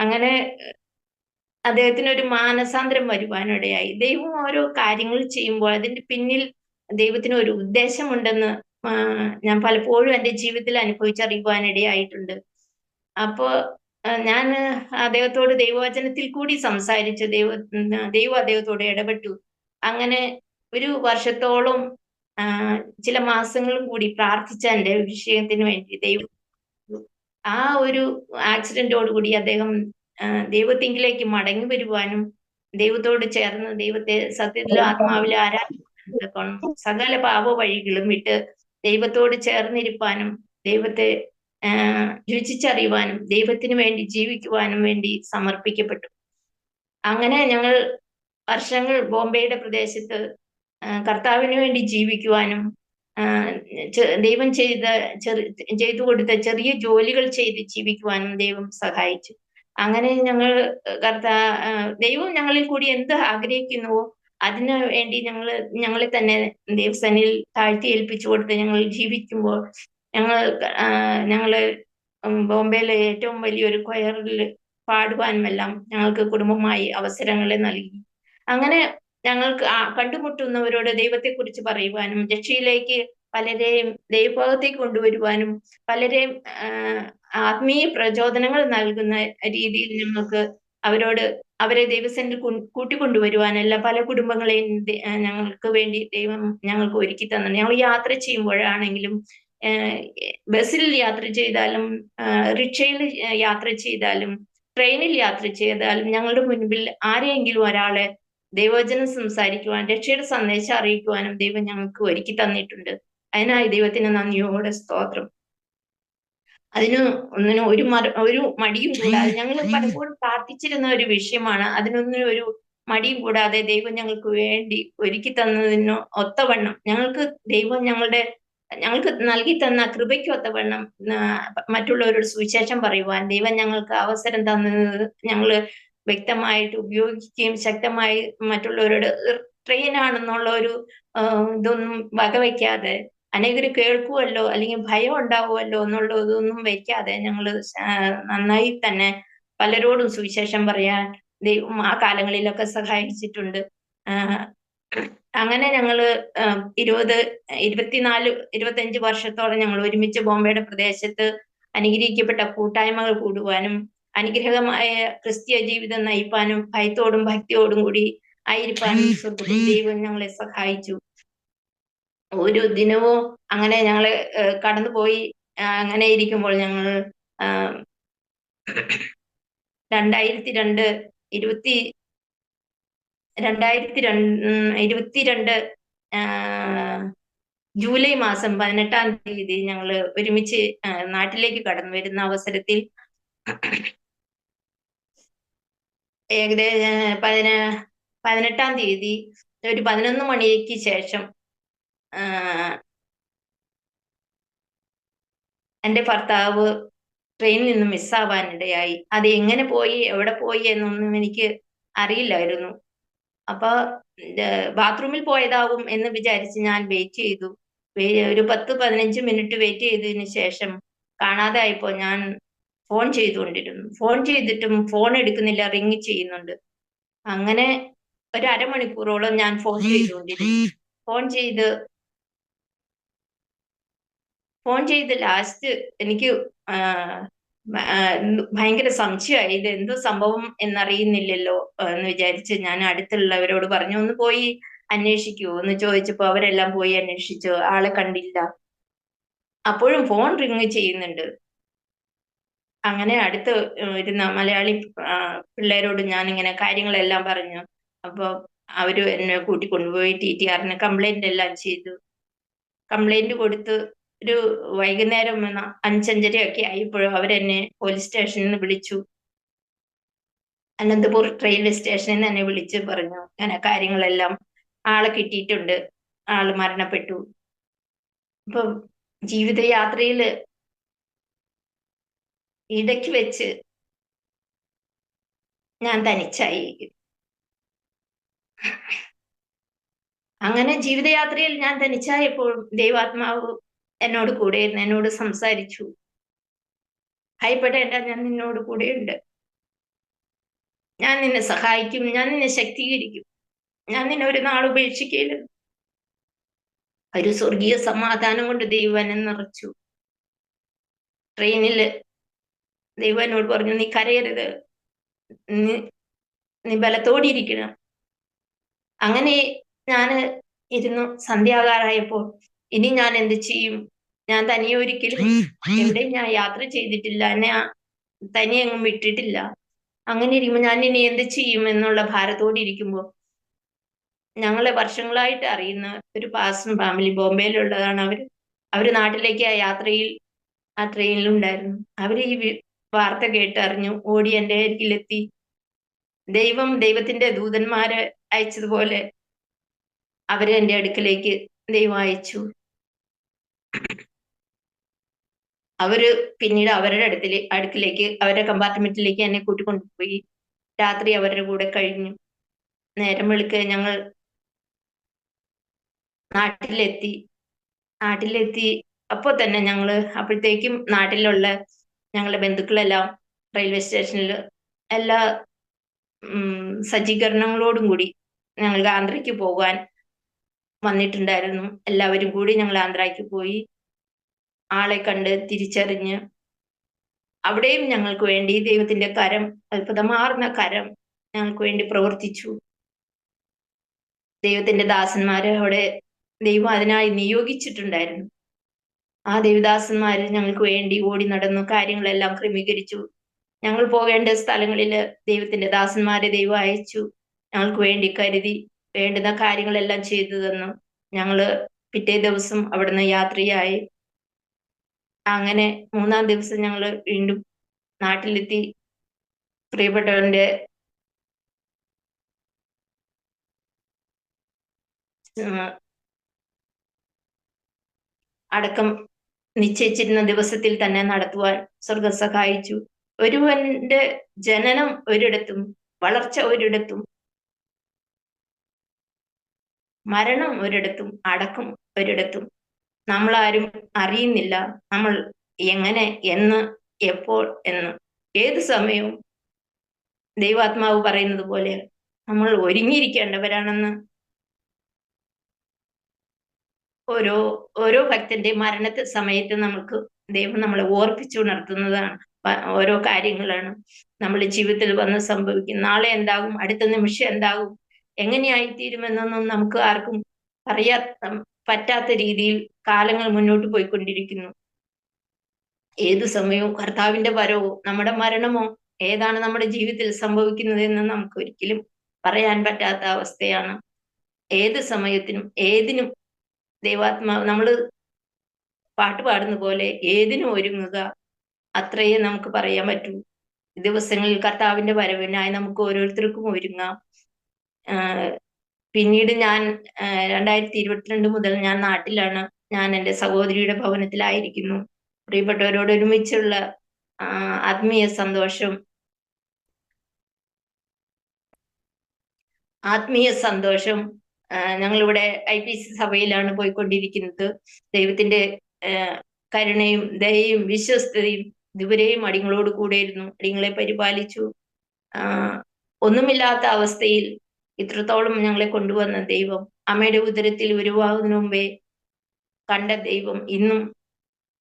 അങ്ങനെ അദ്ദേഹത്തിന് ഒരു മാനസാന്തരം വരുവാനിടയായി. ദൈവം ഓരോ കാര്യങ്ങൾ ചെയ്യുമ്പോൾ അതിന്റെ പിന്നിൽ ദൈവത്തിന് ഒരു ഉദ്ദേശമുണ്ടെന്ന് ഞാൻ പലപ്പോഴും എൻ്റെ ജീവിതത്തിൽ അനുഭവിച്ചറിയുവാനിടയായിട്ടുണ്ട്. അപ്പോ ഞാൻ അദ്ദേഹത്തോട് ദൈവവചനത്തിൽ കൂടി സംസാരിച്ചു. ദൈവം അദ്ദേഹത്തോട് ഇടപെട്ടു. അങ്ങനെ ഒരു വർഷത്തോളം ചില മാസങ്ങളും കൂടി പ്രാർത്ഥിച്ച എൻ്റെ വിഷയത്തിന് വേണ്ടി ദൈവം ആ ഒരു ആക്സിഡന്റോടുകൂടി അദ്ദേഹം ദൈവത്തിങ്കിലേക്ക് മടങ്ങി വരുവാനും ദൈവത്തോട് ചേർന്ന് ദൈവത്തെ സത്യത്തിലും ആത്മാവിലും ആരാധിക്കണം. സകല പാപ വഴികളും വിട്ട് ദൈവത്തോട് ചേർന്നിരിപ്പാനും ദൈവത്തെ രുചിച്ചറിയുവാനും ദൈവത്തിന് വേണ്ടി ജീവിക്കുവാനും വേണ്ടി സമർപ്പിക്കപ്പെട്ടു. അങ്ങനെ ഞങ്ങൾ വർഷങ്ങൾ ബോംബെയുടെ പ്രദേശത്ത് കർത്താവിന് വേണ്ടി ജീവിക്കുവാനും ദൈവം ചെയ്തു കൊടുത്ത ചെറിയ ജോലികൾ ചെയ്ത് ജീവിക്കുവാനും ദൈവം സഹായിച്ചു. അങ്ങനെ ദൈവം ഞങ്ങളിൽ കൂടി എന്ത് ആഗ്രഹിക്കുന്നുവോ അതിനു വേണ്ടി ഞങ്ങളെ തന്നെ ദൈവസന്നിധിയിൽ താഴ്ത്തി ഏൽപ്പിച്ചു കൊടുത്ത് ഞങ്ങൾ ജീവിക്കുമ്പോൾ ഞങ്ങള് ബോംബെയിലെ ഏറ്റവും വലിയൊരു കൊയറിൽ പാടുവാനുമെല്ലാം ഞങ്ങൾക്ക് കുടുംബമായി അവസരങ്ങളെ നൽകി. അങ്ങനെ ഞങ്ങൾക്ക് കണ്ടുമുട്ടുന്നവരോട് ദൈവത്തെക്കുറിച്ച് പറയുവാനും രക്ഷയിലേക്ക് പലരെയും ദൈവഭാഗത്തേക്ക് കൊണ്ടുവരുവാനും പലരെയും ആത്മീയ പ്രചോദനങ്ങൾ നൽകുന്ന രീതിയിൽ ഞങ്ങൾക്ക് അവരെ ദൈവസന്നിധിയിൽ കൂട്ടിക്കൊണ്ടുവരുവാനല്ല പല കുടുംബങ്ങളെയും ഞങ്ങൾക്ക് വേണ്ടി ദൈവം ഞങ്ങൾക്ക് ഒരുക്കി തന്നു. ഞങ്ങൾ യാത്ര ചെയ്യുമ്പോഴാണെങ്കിലും ബസ്സിൽ യാത്ര ചെയ്താലും റിക്ഷയിൽ യാത്ര ചെയ്താലും ട്രെയിനിൽ യാത്ര ചെയ്താലും ഞങ്ങളുടെ മുൻപിൽ ആരെയെങ്കിലും ഒരാളെ ദൈവവചനം സംസാരിക്കുവാൻ രക്ഷയുടെ സന്ദേശം അറിയിക്കുവാനും ദൈവം ഞങ്ങൾക്ക് ഒരുക്കി തന്നിട്ടുണ്ട്. അതിനായി ദൈവത്തിന് നന്ദിയോടെ സ്തോത്രം. ഒന്നിനും ഒരു മടിയും കൂടാതെ ഞങ്ങൾ പലപ്പോഴും പ്രാർത്ഥിച്ചിരുന്ന ഒരു വിഷയമാണ്. അതിനൊന്നും ഒരു മടിയും കൂടാതെ ദൈവം ഞങ്ങൾക്ക് വേണ്ടി ഒരുക്കി തന്നതിന് ഒത്തവണ്ണം ദൈവം ഞങ്ങൾക്ക് നൽകി തന്ന കൃപയ്ക്ക് ഒത്തവണ്ണം മറ്റുള്ളവരോട് സുവിശേഷം പറയുവാൻ ദൈവം ഞങ്ങൾക്ക് അവസരം തന്നത് ഞങ്ങള് വ്യക്തമായിട്ട് ഉപയോഗിക്കുകയും ശക്തമായി മറ്റുള്ളവരോട് ട്രെയിനാണെന്നുള്ള ഒരു ഇതൊന്നും വകവയ്ക്കാതെ അനേകർ കേൾക്കുമല്ലോ അല്ലെങ്കിൽ ഭയം ഉണ്ടാവുമല്ലോ എന്നുള്ള ഇതൊന്നും വയ്ക്കാതെ ഞങ്ങള് നന്നായി തന്നെ പലരോടും സുവിശേഷം പറയാൻ ദൈവം ആ കാലങ്ങളിലൊക്കെ സഹായിച്ചിട്ടുണ്ട്. അങ്ങനെ ഞങ്ങള് 25 വർഷത്തോളം ഞങ്ങൾ ഒരുമിച്ച് ബോംബെയുടെ പ്രദേശത്ത് അനുഗ്രഹിക്കപ്പെട്ട കൂട്ടായ്മകൾ കൂടുവാനും അനുഗ്രഹമായ ക്രിസ്തീയ ജീവിതം നയിപ്പാനും ഭയത്തോടും ഭക്തിയോടും കൂടി ആയിരിക്കാനും ദൈവം ഞങ്ങളെ സഹായിച്ചു. ഒരു ദിനവും അങ്ങനെ ഞങ്ങള് കടന്നുപോയി. അങ്ങനെ ഇരിക്കുമ്പോൾ ഞങ്ങൾ 2022 ജൂലൈ മാസം 18-ാം തീയതി ഞങ്ങൾ ഒരുമിച്ച് നാട്ടിലേക്ക് കടന്നു വരുന്ന അവസരത്തിൽ ഏകദേശം 18-ാം തീയതി ഒരു 11 മണിക്ക് ശേഷം എൻ്റെ ഭർത്താവ് ട്രെയിനിൽ നിന്ന് മിസ്സാവാനിടയായി. അത് എങ്ങനെ പോയി എവിടെ പോയി എന്നൊന്നും എനിക്ക് അറിയില്ലായിരുന്നു. അപ്പൊ ബാത്റൂമിൽ പോയതാവും എന്ന് വിചാരിച്ച് ഞാൻ വെയിറ്റ് ചെയ്തു. ഒരു 10-15 മിനിറ്റ് വെയിറ്റ് ചെയ്തതിന് ശേഷം കാണാതായപ്പോ ഞാൻ ഫോൺ ചെയ്തുകൊണ്ടിരുന്നു. ഫോൺ ചെയ്തിട്ടും ഫോൺ എടുക്കുന്നില്ല, റിങ് ചെയ്യുന്നുണ്ട്. അങ്ങനെ ഒരു അരമണിക്കൂറോളം ഞാൻ ഫോൺ ചെയ്തുകൊണ്ടിരുന്നു. ഫോൺ ചെയ്ത് ലാസ്റ്റ് എനിക്ക് ഭയങ്കര സംശയമായി. ഇത് എന്ത് സംഭവം എന്നറിയുന്നില്ലല്ലോ എന്ന് വിചാരിച്ച് ഞാൻ അടുത്തുള്ളവരോട് പറഞ്ഞു, ഒന്ന് പോയി അന്വേഷിക്കുവോ എന്ന് ചോദിച്ചപ്പോ അവരെല്ലാം പോയി അന്വേഷിച്ചു. ആളെ കണ്ടില്ല. അപ്പോഴും ഫോൺ റിങ് ചെയ്യുന്നുണ്ട്. അങ്ങനെ അടുത്ത് ഇരുന്ന മലയാളി പിള്ളേരോട് ഞാൻ ഇങ്ങനെ കാര്യങ്ങളെല്ലാം പറഞ്ഞു. അപ്പൊ അവര് എന്നെ കൂട്ടിക്കൊണ്ടുപോയി TTRന് കംപ്ലൈന്റ് എല്ലാം ചെയ്തു. കംപ്ലൈന്റ് കൊടുത്ത് ഒരു വൈകുന്നേരം 5-5:30 ആയപ്പോഴും അവരെന്നെ പോലീസ് സ്റ്റേഷനിൽ നിന്ന് വിളിച്ചു. അനന്തപൂർ റെയിൽവേ സ്റ്റേഷനിൽ നിന്ന് എന്നെ വിളിച്ച് പറഞ്ഞു, അങ്ങനെ കാര്യങ്ങളെല്ലാം ആളെ കിട്ടിയിട്ടുണ്ട്, ആള് മരണപ്പെട്ടു. ഇപ്പൊ ജീവിതയാത്രയില് ഇടയ്ക്ക് വെച്ച് ഞാൻ തനിച്ചായി. അങ്ങനെ ജീവിതയാത്രയിൽ ഞാൻ തനിച്ചായപ്പോൾ ദൈവാത്മാവ് എന്നോട് കൂടെയിരുന്നു, എന്നോട് സംസാരിച്ചു. ഭയപ്പെടേണ്ട, ഞാൻ നിന്നോട് കൂടെയുണ്ട്, ഞാൻ നിന്നെ സഹായിക്കും, ഞാൻ നിന്നെ ശക്തീകരിക്കും, ഞാൻ നിന്നെ ഒരു നാൾ ഉപേക്ഷിക്കില്ല. ഒരു സ്വർഗീയ സമാധാനം കൊണ്ട് ദൈവം എന്നെ നിറച്ചു. ട്രെയിനില് ദൈവം എന്നോട് പറഞ്ഞു, നീ കരയരുത്, നീ ബലത്തോടിയിരിക്കണം. അങ്ങനെ ഞാന് ഇരുന്നു. സന്ധ്യാകാലമായപ്പോൾ ഇനി ഞാൻ എന്ത് ചെയ്യും? ഞാൻ തനിയെ ഒരിക്കലും എവിടെയും ഞാൻ യാത്ര ചെയ്തിട്ടില്ല, എന്നെ തനിയെ എങ്ങും വിട്ടിട്ടില്ല. അങ്ങനെ ഇരിക്കുമ്പോൾ ഞാൻ ഇനി എന്ത് ചെയ്യും എന്നുള്ള ഭാരത്തോടെ ഇരിക്കുമ്പോൾ ഞങ്ങളെ വർഷങ്ങളായിട്ട് അറിയുന്ന ഒരു പാസ്റ്റർ ഫാമിലി ബോംബെയിലുള്ളതാണ്. അവര് നാട്ടിലേക്ക് ആ ട്രെയിനിലുണ്ടായിരുന്നു. അവര് ഈ വാർത്ത കേട്ടറിഞ്ഞു, ഓടി എൻ്റെ അരികിലെത്തി. ദൈവത്തിന്റെ ദൂതന്മാരെ അയച്ചതുപോലെ അവരെ എൻ്റെ അടുക്കലേക്ക് ദൈവം അയച്ചു. അവര് പിന്നീട് അവരുടെ അടുക്കിലേക്ക് അവരുടെ കമ്പാർട്ട്മെന്റിലേക്ക് എന്നെ കൂട്ടിക്കൊണ്ടുപോയി. രാത്രി അവരുടെ കൂടെ കഴിഞ്ഞു. നേരം വെളുക്കെ ഞങ്ങൾ നാട്ടിലെത്തി. അപ്പോൾ തന്നെ അപ്പോഴത്തേക്കും നാട്ടിലുള്ള ഞങ്ങളുടെ ബന്ധുക്കളെല്ലാം റെയിൽവേ സ്റ്റേഷനിൽ എല്ലാ സജ്ജീകരണങ്ങളോടും കൂടി ഞങ്ങൾക്ക് ആന്ധ്രയ്ക്ക് പോകാൻ വന്നിട്ടുണ്ടായിരുന്നു. എല്ലാവരും കൂടി ഞങ്ങൾ ആന്ധ്രയ്ക്ക് പോയി. ആളെ കണ്ട് തിരിച്ചറിഞ്ഞ് അവിടെയും ഞങ്ങൾക്ക് വേണ്ടി ദൈവത്തിന്റെ കരം, അത്ഭുതമാർന്ന കരം ഞങ്ങൾക്ക് വേണ്ടി പ്രവർത്തിച്ചു. ദൈവത്തിന്റെ ദാസന്മാരെ അവിടെ ദൈവം അതിനായി നിയോഗിച്ചിട്ടുണ്ടായിരുന്നു. ആ ദേവദാസന്മാര് ഞങ്ങൾക്ക് വേണ്ടി ഓടി നടന്നു, കാര്യങ്ങളെല്ലാം ക്രമീകരിച്ചു. ഞങ്ങൾ പോകേണ്ട സ്ഥലങ്ങളിൽ ദൈവത്തിന്റെ ദാസന്മാരെ ദൈവം അയച്ചു. ഞങ്ങൾക്ക് വേണ്ടി കരുതി വേണ്ടുന്ന കാര്യങ്ങളെല്ലാം ചെയ്തു തന്നു. ഞങ്ങള് പിറ്റേ ദിവസം അവിടുന്ന് യാത്രയായി. അങ്ങനെ 3-ാം ദിവസം ഞങ്ങൾ വീണ്ടും നാട്ടിലെത്തി. പ്രിയപ്പെട്ടവന്റെ അടക്കം നിശ്ചയിച്ചിരുന്ന ദിവസത്തിൽ തന്നെ നടത്തുവാൻ സ്വർഗം സഹായിച്ചു. ഒരുവന്റെ ജനനം ഒരിടത്തും, വളർച്ച ഒരിടത്തും, മരണം ഒരിടത്തും, അടക്കം ഒരിടത്തും. നമ്മളാരും അറിയുന്നില്ല നമ്മൾ എങ്ങനെ, എന്ന്, എപ്പോൾ എന്ന്. ഏത് സമയവും ദൈവാത്മാവ് പറയുന്നത് പോലെ നമ്മൾ ഒരുങ്ങിയിരിക്കേണ്ടവരാണെന്ന് ഓരോ ഭക്തന്റെ സമയത്ത് നമുക്ക് ദൈവം നമ്മളെ ഓർപ്പിച്ചുണർത്തുന്നതാണ്. ഓരോ കാര്യങ്ങളാണ് നമ്മുടെ ജീവിതത്തിൽ വന്ന് സംഭവിക്കും. നാളെ എന്താകും, അടുത്ത നിമിഷം എന്താകും, എങ്ങനെയായിത്തീരുമെന്നൊന്നും നമുക്ക് ആർക്കും പറ്റാത്ത രീതിയിൽ കാലങ്ങൾ മുന്നോട്ട് പോയിക്കൊണ്ടിരിക്കുന്നു. ഏതു സമയവും കർത്താവിന്റെ വരവോ നമ്മുടെ മരണമോ ഏതാണ് നമ്മുടെ ജീവിതത്തിൽ സംഭവിക്കുന്നതെന്ന് നമുക്ക് ഒരിക്കലും പറയാൻ പറ്റാത്ത അവസ്ഥയാണ്. ഏത് സമയത്തിനും ഏതിനും ദൈവാത്മാവ്, നമ്മള് പാട്ട് പാടുന്ന പോലെ ഏതിനും ഒരുങ്ങുക, അത്രയേ നമുക്ക് പറയാൻ പറ്റൂ. ദിവസങ്ങളിൽ കർത്താവിന്റെ വരവിനായി നമുക്ക് ഓരോരുത്തർക്കും ഒരുങ്ങാം. പിന്നീട് ഞാൻ 2022 മുതൽ ഞാൻ നാട്ടിലാണ്. ഞാൻ എൻ്റെ സഹോദരിയുടെ ഭവനത്തിലായിരിക്കുന്നു. പ്രിയപ്പെട്ടവരോട് ഒരുമിച്ചുള്ള ആത്മീയ സന്തോഷം ഞങ്ങളിവിടെ IPC സഭയിലാണ് പോയിക്കൊണ്ടിരിക്കുന്നത്. ദൈവത്തിന്റെ കരുണയും ദയയും വിശ്വസ്തതയും ഇതുവരെയും അടിങ്ങളോട് കൂടെയിരുന്നു. അടിങ്ങളെ പരിപാലിച്ചു. ഒന്നുമില്ലാത്ത അവസ്ഥയിൽ ഇത്രത്തോളം ഞങ്ങളെ കൊണ്ടുവന്ന ദൈവം, അമ്മയുടെ ഉദരത്തിൽ ഉരുവാകുന്നതിന് മുമ്പേ കണ്ട ദൈവം ഇന്നും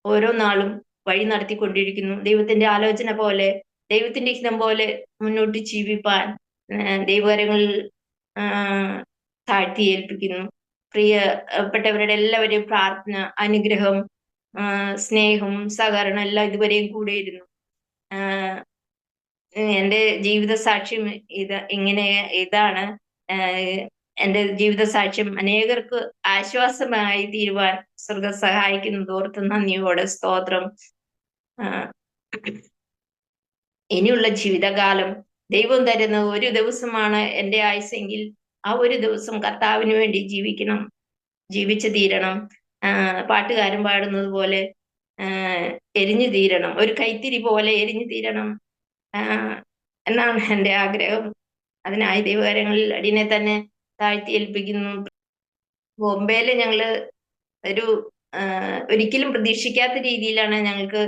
ഓരോ നാളും വഴി നടത്തിക്കൊണ്ടിരിക്കുന്നു. ദൈവത്തിന്റെ ആലോചന പോലെ, ദൈവത്തിന്റെ ഹിതം പോലെ മുന്നോട്ട് ജീവിപ്പാൻ ദൈവകരങ്ങളിൽ താഴ്ത്തി ഏൽപ്പിക്കുന്നു. പ്രിയപ്പെട്ടവരുടെ എല്ലാവരെയും പ്രാർത്ഥന, അനുഗ്രഹം, സ്നേഹം, സഹകരണം എല്ലാം ഇതുവരെയും കൂടെയിരുന്നു. എൻ്റെ ജീവിത സാക്ഷ്യം ഇതാണ്. എൻ്റെ ജീവിത സാക്ഷ്യം അനേകർക്ക് ആശ്വാസമായി തീരുവാൻ സ്വർഗം സഹായിക്കുന്നത് ഓർത്ത് നന്ദിയോടെ സ്തോത്രം. ഇനിയുള്ള ജീവിതകാലം ദൈവം തരുന്ന ഒരു ദിവസമാണ് എൻ്റെ ആയുസ്സെങ്കിൽ ആ ഒരു ദിവസം കർത്താവിന് വേണ്ടി ജീവിച്ചു തീരണം. പാട്ടുകാരൻ പാടുന്നത് പോലെ എരിഞ്ഞു തീരണം, ഒരു കൈത്തിരി പോലെ എരിഞ്ഞു തീരണം എന്നാണ് എൻ്റെ ആഗ്രഹം. അതിനായി ദൈവകരങ്ങളിൽ അടിയനെ തന്നെ താഴ്ത്തി ഏൽപ്പിക്കുന്നു. ബോംബെയില് ഞങ്ങള് ഒരിക്കലും പ്രതീക്ഷിക്കാത്ത രീതിയിലാണ് ഞങ്ങൾക്ക്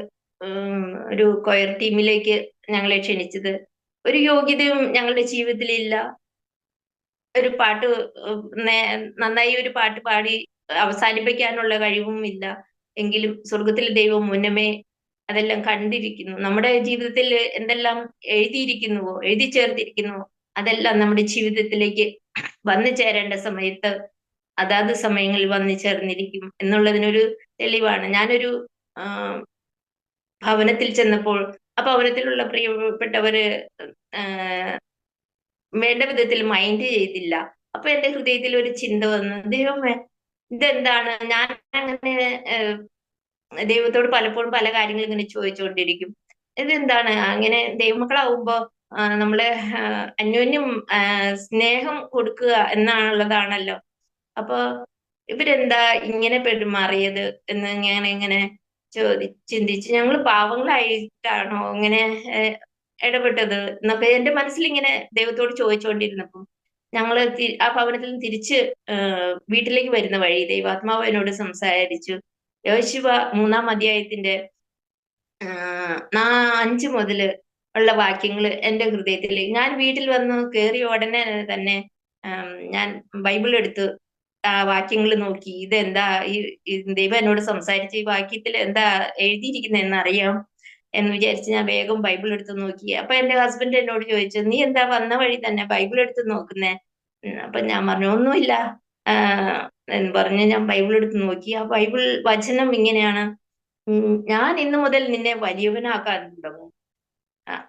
ഒരു കൊയർ ടീമിലേക്ക് ഞങ്ങളെ ക്ഷണിച്ചത്. ഒരു യോഗ്യതയും ഞങ്ങളുടെ ജീവിതത്തിലില്ല. നന്നായി ഒരു പാട്ട് പാടി അവസാനിപ്പിക്കാനുള്ള കഴിവും ഇല്ല. എങ്കിലും സ്വർഗത്തിലെ ദൈവം മുന്നമേ അതെല്ലാം കണ്ടിരിക്കുന്നു. നമ്മുടെ ജീവിതത്തിൽ എന്തെല്ലാം എഴുതി ചേർത്തിരിക്കുന്നുവോ അതെല്ലാം നമ്മുടെ ജീവിതത്തിലേക്ക് വന്നു ചേരേണ്ട സമയത്ത് അതാത് സമയങ്ങളിൽ വന്നു ചേർന്നിരിക്കും എന്നുള്ളതിനൊരു തെളിവാണ്. ഞാനൊരു ഭവനത്തിൽ ചെന്നപ്പോൾ ആ ഭവനത്തിലുള്ള പ്രിയപ്പെട്ടവര് വേണ്ട വിധത്തിൽ മൈൻഡ് ചെയ്തില്ല. അപ്പൊ എന്റെ ഹൃദയത്തിൽ ഒരു ചിന്ത വന്നു, ദൈവമേ ഇതെന്താണ്? ഞാൻ അങ്ങനെ ദൈവത്തോട് പലപ്പോഴും പല കാര്യങ്ങളും ഇങ്ങനെ ചോദിച്ചുകൊണ്ടിരിക്കും. ഇതെന്താണ് അങ്ങനെ ദൈവമക്കളാവുമ്പോ നമ്മള് അന്യോന്യം സ്നേഹം കൊടുക്കുക എന്നുള്ളതാണല്ലോ. അപ്പൊ ഇവരെന്താ ഇങ്ങനെ പെരുമാറിയത് എന്ന് ഞാൻ ഇങ്ങനെ ചിന്തിച്ച്, ഞങ്ങൾ പാവങ്ങളായിട്ടാണോ ഇങ്ങനെ ഇടപെട്ടത് എന്നൊക്കെ എന്റെ മനസ്സിൽ ഇങ്ങനെ ദൈവത്തോട് ചോദിച്ചുകൊണ്ടിരുന്നപ്പം ഞങ്ങള് ആ ഭവനത്തിൽ നിന്ന് തിരിച്ച് വീട്ടിലേക്ക് വരുന്ന വഴി ദൈവാത്മാവ് എന്നോട് സംസാരിച്ചു. യോശുവ 3-ാം അധ്യായത്തിന്റെ 5 മുതല് ഉള്ള വാക്യങ്ങൾ എന്റെ ഹൃദയത്തിൽ, ഞാൻ വീട്ടിൽ വന്ന് കയറിയ ഉടനെ തന്നെ ഞാൻ ബൈബിൾ എടുത്ത് ആ വാക്യങ്ങൾ നോക്കി. ഇതെന്താ ഈ ദൈവം എന്നോട് സംസാരിച്ച ഈ വാക്യത്തിൽ എന്താ എഴുതിയിരിക്കുന്നതെന്ന് അറിയാം എന്ന് വിചാരിച്ച് ഞാൻ വേഗം ബൈബിൾ എടുത്ത് നോക്കി. അപ്പൊ എന്റെ ഹസ്ബൻഡ് എന്നോട് ചോദിച്ചു, നീ എന്താ വന്ന വഴി തന്നെ ബൈബിൾ എടുത്ത് നോക്കുന്നേ? അപ്പൊ ഞാൻ പറഞ്ഞു ഒന്നുമില്ല എന്ന് പറഞ്ഞ് ഞാൻ ബൈബിൾ എടുത്ത് നോക്കി. ആ ബൈബിൾ വചനം ഇങ്ങനെയാണ്, ഞാൻ ഇന്നു മുതൽ നിന്നെ വലിയവനാക്കാൻ തുടങ്ങും.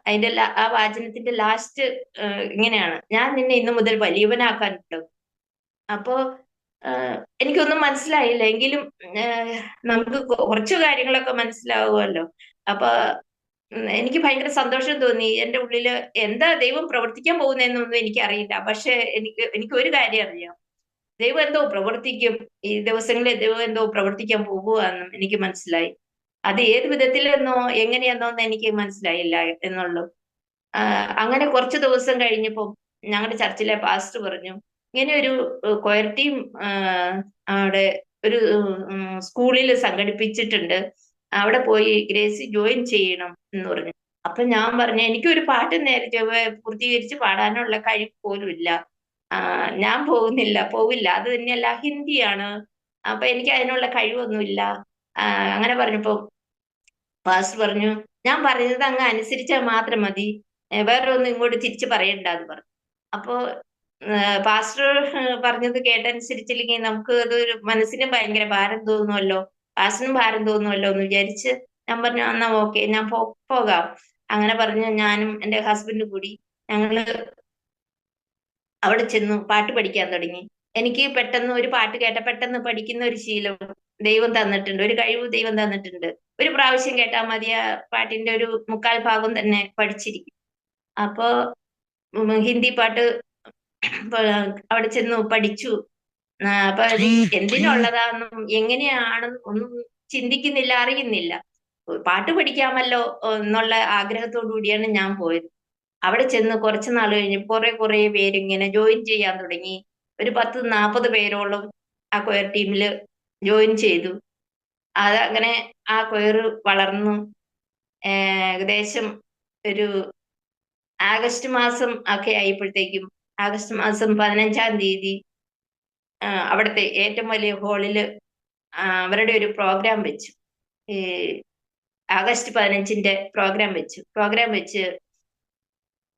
അതിന്റെ ആ വാചനത്തിന്റെ ലാസ്റ്റ് ഇങ്ങനെയാണ്, ഞാൻ നിന്നെ ഇന്നു മുതൽ വലിയവനാക്കാൻ തുടങ്ങും. അപ്പോ എനിക്കൊന്നും മനസ്സിലായില്ല, എങ്കിലും നമുക്ക് കുറച്ചു കാര്യങ്ങളൊക്കെ മനസ്സിലാവുമല്ലോ. അപ്പൊ എനിക്ക് ഭയങ്കര സന്തോഷം തോന്നി. എന്റെ ഉള്ളില് എന്താ ദൈവം പ്രവർത്തിക്കാൻ പോകുന്നതെന്നൊന്നും എനിക്കറിയില്ല. പക്ഷെ എനിക്ക് ഒരു കാര്യം അറിയാം, ദൈവം എന്തോ പ്രവർത്തിക്കും. ഈ ദിവസങ്ങളിൽ ദൈവം എന്തോ പ്രവർത്തിക്കാൻ പോകുകയെന്നും എനിക്ക് മനസ്സിലായി. അത് ഏത് വിധത്തിലെന്നോ എങ്ങനെയെന്നോ എനിക്ക് മനസ്സിലായില്ല എന്നുള്ളൂ. അങ്ങനെ കുറച്ച് ദിവസം കഴിഞ്ഞപ്പോൾ ഞങ്ങളുടെ ചർച്ചിലെ പാസ്റ്റർ പറഞ്ഞു, ഇങ്ങനെ ഒരു കൊയർ ടീം അവിടെ ഒരു സ്കൂളിൽ സംഘടിപ്പിച്ചിട്ടുണ്ട്, അവിടെ പോയി ഗ്രേസി ജോയിൻ ചെയ്യണം എന്ന് പറഞ്ഞു. അപ്പൊ ഞാൻ പറഞ്ഞു, എനിക്കൊരു പാട്ട് നേരത്തെ പൂർത്തീകരിച്ച് പാടാനുള്ള കഴിവ് പോലും ഇല്ല, ഞാൻ പോവില്ല. അത് തന്നെയല്ല ഹിന്ദിയാണ്, അപ്പൊ എനിക്ക് അതിനുള്ള കഴിവൊന്നുമില്ല. അങ്ങനെ പറഞ്ഞപ്പോ പാസ്റ്റർ പറഞ്ഞു, ഞാൻ പറയുന്നത് അങ്ങ് അനുസരിച്ചാൽ മാത്രം മതി, വേറെ ഒന്നും ഇങ്ങോട്ട് തിരിച്ചു പറയണ്ടെന്ന് പറഞ്ഞു. അപ്പോ പാസ്റ്റർ പറഞ്ഞത് കേട്ടനുസരിച്ചില്ലെങ്കിൽ നമുക്ക് അതൊരു മനസ്സിന് ഭയങ്കര ഭാരം തോന്നുമല്ലോ, പാസ്റ്ററിനും ഭാരം തോന്നുമല്ലോ എന്ന് വിചാരിച്ച് ഞാൻ പറഞ്ഞു, എന്നാ ഓക്കെ ഞാൻ പോകാം. അങ്ങനെ പറഞ്ഞ് ഞാനും എന്റെ ഹസ്ബൻഡും കൂടി ഞങ്ങള് അവിടെ ചെന്നു പാട്ട് പഠിക്കാൻ തുടങ്ങി. എനിക്ക് പെട്ടെന്ന് ഒരു പാട്ട് കേട്ട പെട്ടെന്ന് പഠിക്കുന്ന ഒരു ശീലം ദൈവം തന്നിട്ടുണ്ട്, ഒരു കഴിവ് ദൈവം തന്നിട്ടുണ്ട്. ഒരു പ്രാവശ്യം കേട്ടാൽ മതി ആ പാട്ടിന്റെ ഒരു 3/4 ഭാഗം തന്നെ പഠിച്ചിരിക്കും. അപ്പോ ഹിന്ദി പാട്ട് അവിടെ ചെന്നു പഠിച്ചു. അപ്പൊ അത് എന്തിനുള്ളതാണെന്നും എങ്ങനെയാണെന്നും ഒന്നും ചിന്തിക്കുന്നില്ല, അറിയുന്നില്ല. പാട്ട് പഠിക്കാമല്ലോ എന്നുള്ള ആഗ്രഹത്തോടു കൂടിയാണ് ഞാൻ പോയത്. അവിടെ ചെന്ന് കുറച്ച് നാൾ കഴിഞ്ഞ് കുറെ പേരിങ്ങനെ ജോയിൻ ചെയ്യാൻ തുടങ്ങി. ഒരു 10-40 പേരോളം ആ കൊയർ ടീമിൽ ജോയിൻ ചെയ്തു. അതങ്ങനെ ആ കൊയർ വളർന്നു. ഏകദേശം ഒരു ആഗസ്റ്റ് മാസം ഒക്കെ ആയപ്പോഴത്തേക്കും, ആഗസ്റ്റ് മാസം 15-ാം തീയതി അവിടുത്തെ ഏറ്റവും വലിയ ഹാളില് അവരുടെ ഒരു പ്രോഗ്രാം വെച്ചു. ഈ ആഗസ്റ്റ് 15-ന്റെ പ്രോഗ്രാം വെച്ച്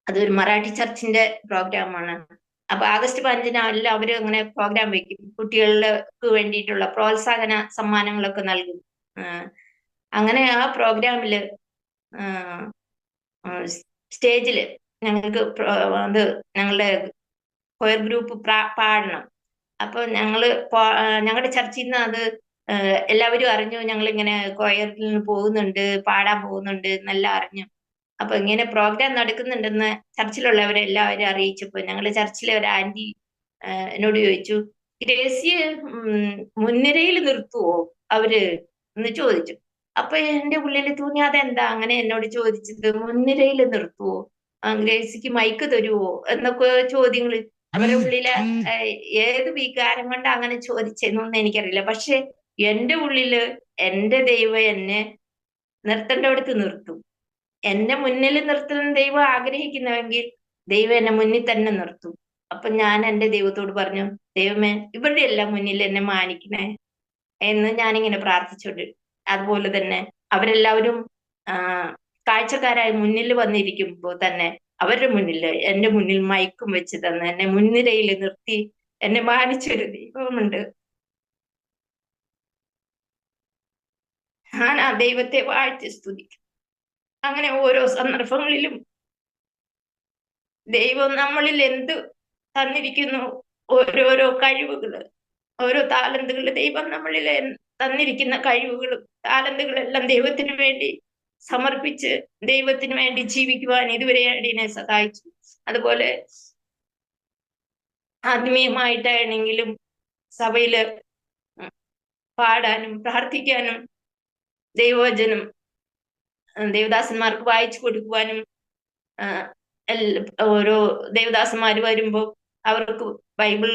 അതൊരു മറാഠി ചർച്ചിന്റെ പ്രോഗ്രാമാണ്. അപ്പൊ ആഗസ്റ്റ് 15-ന് എല്ലാം അവര് അങ്ങനെ പ്രോഗ്രാം വെക്കും, കുട്ടികൾക്ക് വേണ്ടിയിട്ടുള്ള പ്രോത്സാഹന സമ്മാനങ്ങളൊക്കെ നൽകും. അങ്ങനെ ആ പ്രോഗ്രാമില് സ്റ്റേജില് ഞങ്ങൾക്ക് അത് ഞങ്ങളുടെ കൊയർ ഗ്രൂപ്പ് പാടണം. അപ്പൊ ഞങ്ങളുടെ ചർച്ചിൽ നിന്ന് അത് എല്ലാവരും അറിഞ്ഞു, ഞങ്ങൾ ഇങ്ങനെ കൊയറിൽ പോകുന്നുണ്ട്, പാടാൻ പോകുന്നുണ്ട് എന്നെല്ലാം അറിഞ്ഞു. അപ്പൊ ഇങ്ങനെ പ്രോഗ്രാം നടക്കുന്നുണ്ടെന്ന് ചർച്ചിലുള്ളവരെല്ലാവരും അറിയിച്ചപ്പോ ഞങ്ങളുടെ ചർച്ചിലെ ഒരു ആന്റി എന്നോട് ചോദിച്ചു, ഗ്രേസിയെ മുൻനിരയിൽ നിർത്തുവോ അവര് എന്ന് ചോദിച്ചു. അപ്പൊ എന്റെ ഉള്ളിൽ തോന്നി, അതെന്താ അങ്ങനെ എന്നോട് ചോദിച്ചത്, മുൻനിരയിൽ നിർത്തുവോ, ഗ്രേസിക്ക് മൈക്ക് തരുവോ എന്നൊക്കെ ചോദ്യങ്ങൾ അവരുടെ ഉള്ളിലെ ഏത് വികാരം കൊണ്ട് അങ്ങനെ ചോദിച്ചെന്നൊന്നും എനിക്കറിയില്ല. പക്ഷെ എന്റെ ഉള്ളില് എന്റെ ദൈവം എന്നെ നിർത്തേണ്ടടുത്ത് നിർത്തും. എന്നെ മുന്നിൽ നിർത്തുന്ന ദൈവം ആഗ്രഹിക്കുന്നുവെങ്കിൽ ദൈവം എന്നെ മുന്നിൽ തന്നെ നിർത്തും. അപ്പൊ ഞാൻ എന്റെ ദൈവത്തോട് പറഞ്ഞു, ദൈവമേ ഇവരുടെ എല്ലാം മുന്നിൽ എന്നെ മാനിക്കണേ എന്ന് ഞാനിങ്ങനെ പ്രാർത്ഥിച്ചോണ്ട്. അതുപോലെ തന്നെ അവരെല്ലാവരും കാഴ്ചക്കാരായി മുന്നിൽ വന്നിരിക്കുമ്പോ തന്നെ അവരുടെ മുന്നിൽ എന്റെ മുന്നിൽ മയക്കും വെച്ച് തന്ന് എന്നെ മുൻനിരയിൽ നിർത്തി എന്നെ മാനിച്ചൊരു ദൈവമുണ്ട്. ഞാൻ ആ ദൈവത്തെ വാഴ്ത്തി സ്തുതിക്കും. അങ്ങനെ ഓരോ സന്ദർഭങ്ങളിലും ദൈവം നമ്മളിൽ എന്ത് തന്നിരിക്കുന്നു, ഓരോരോ കഴിവുകള്, ഓരോ താലന്തുകള്, ദൈവം നമ്മളിൽ തന്നിരിക്കുന്ന കഴിവുകളും താലന്തുകളെല്ലാം ദൈവത്തിന് വേണ്ടി സമർപ്പിച്ച് ദൈവത്തിന് വേണ്ടി ജീവിക്കുവാൻ ഇതുവരെ എന്നെ സഹായിച്ചു. അതുപോലെ ആത്മീയമായിട്ടാണെങ്കിലും സഭയില് പാടാനും പ്രാർത്ഥിക്കാനും ദൈവവചനം ദേവദാസന്മാർക്ക് വായിച്ചു കൊടുക്കുവാനും ഓരോ ദേവദാസന്മാര് വരുമ്പോ അവർക്ക് ബൈബിൾ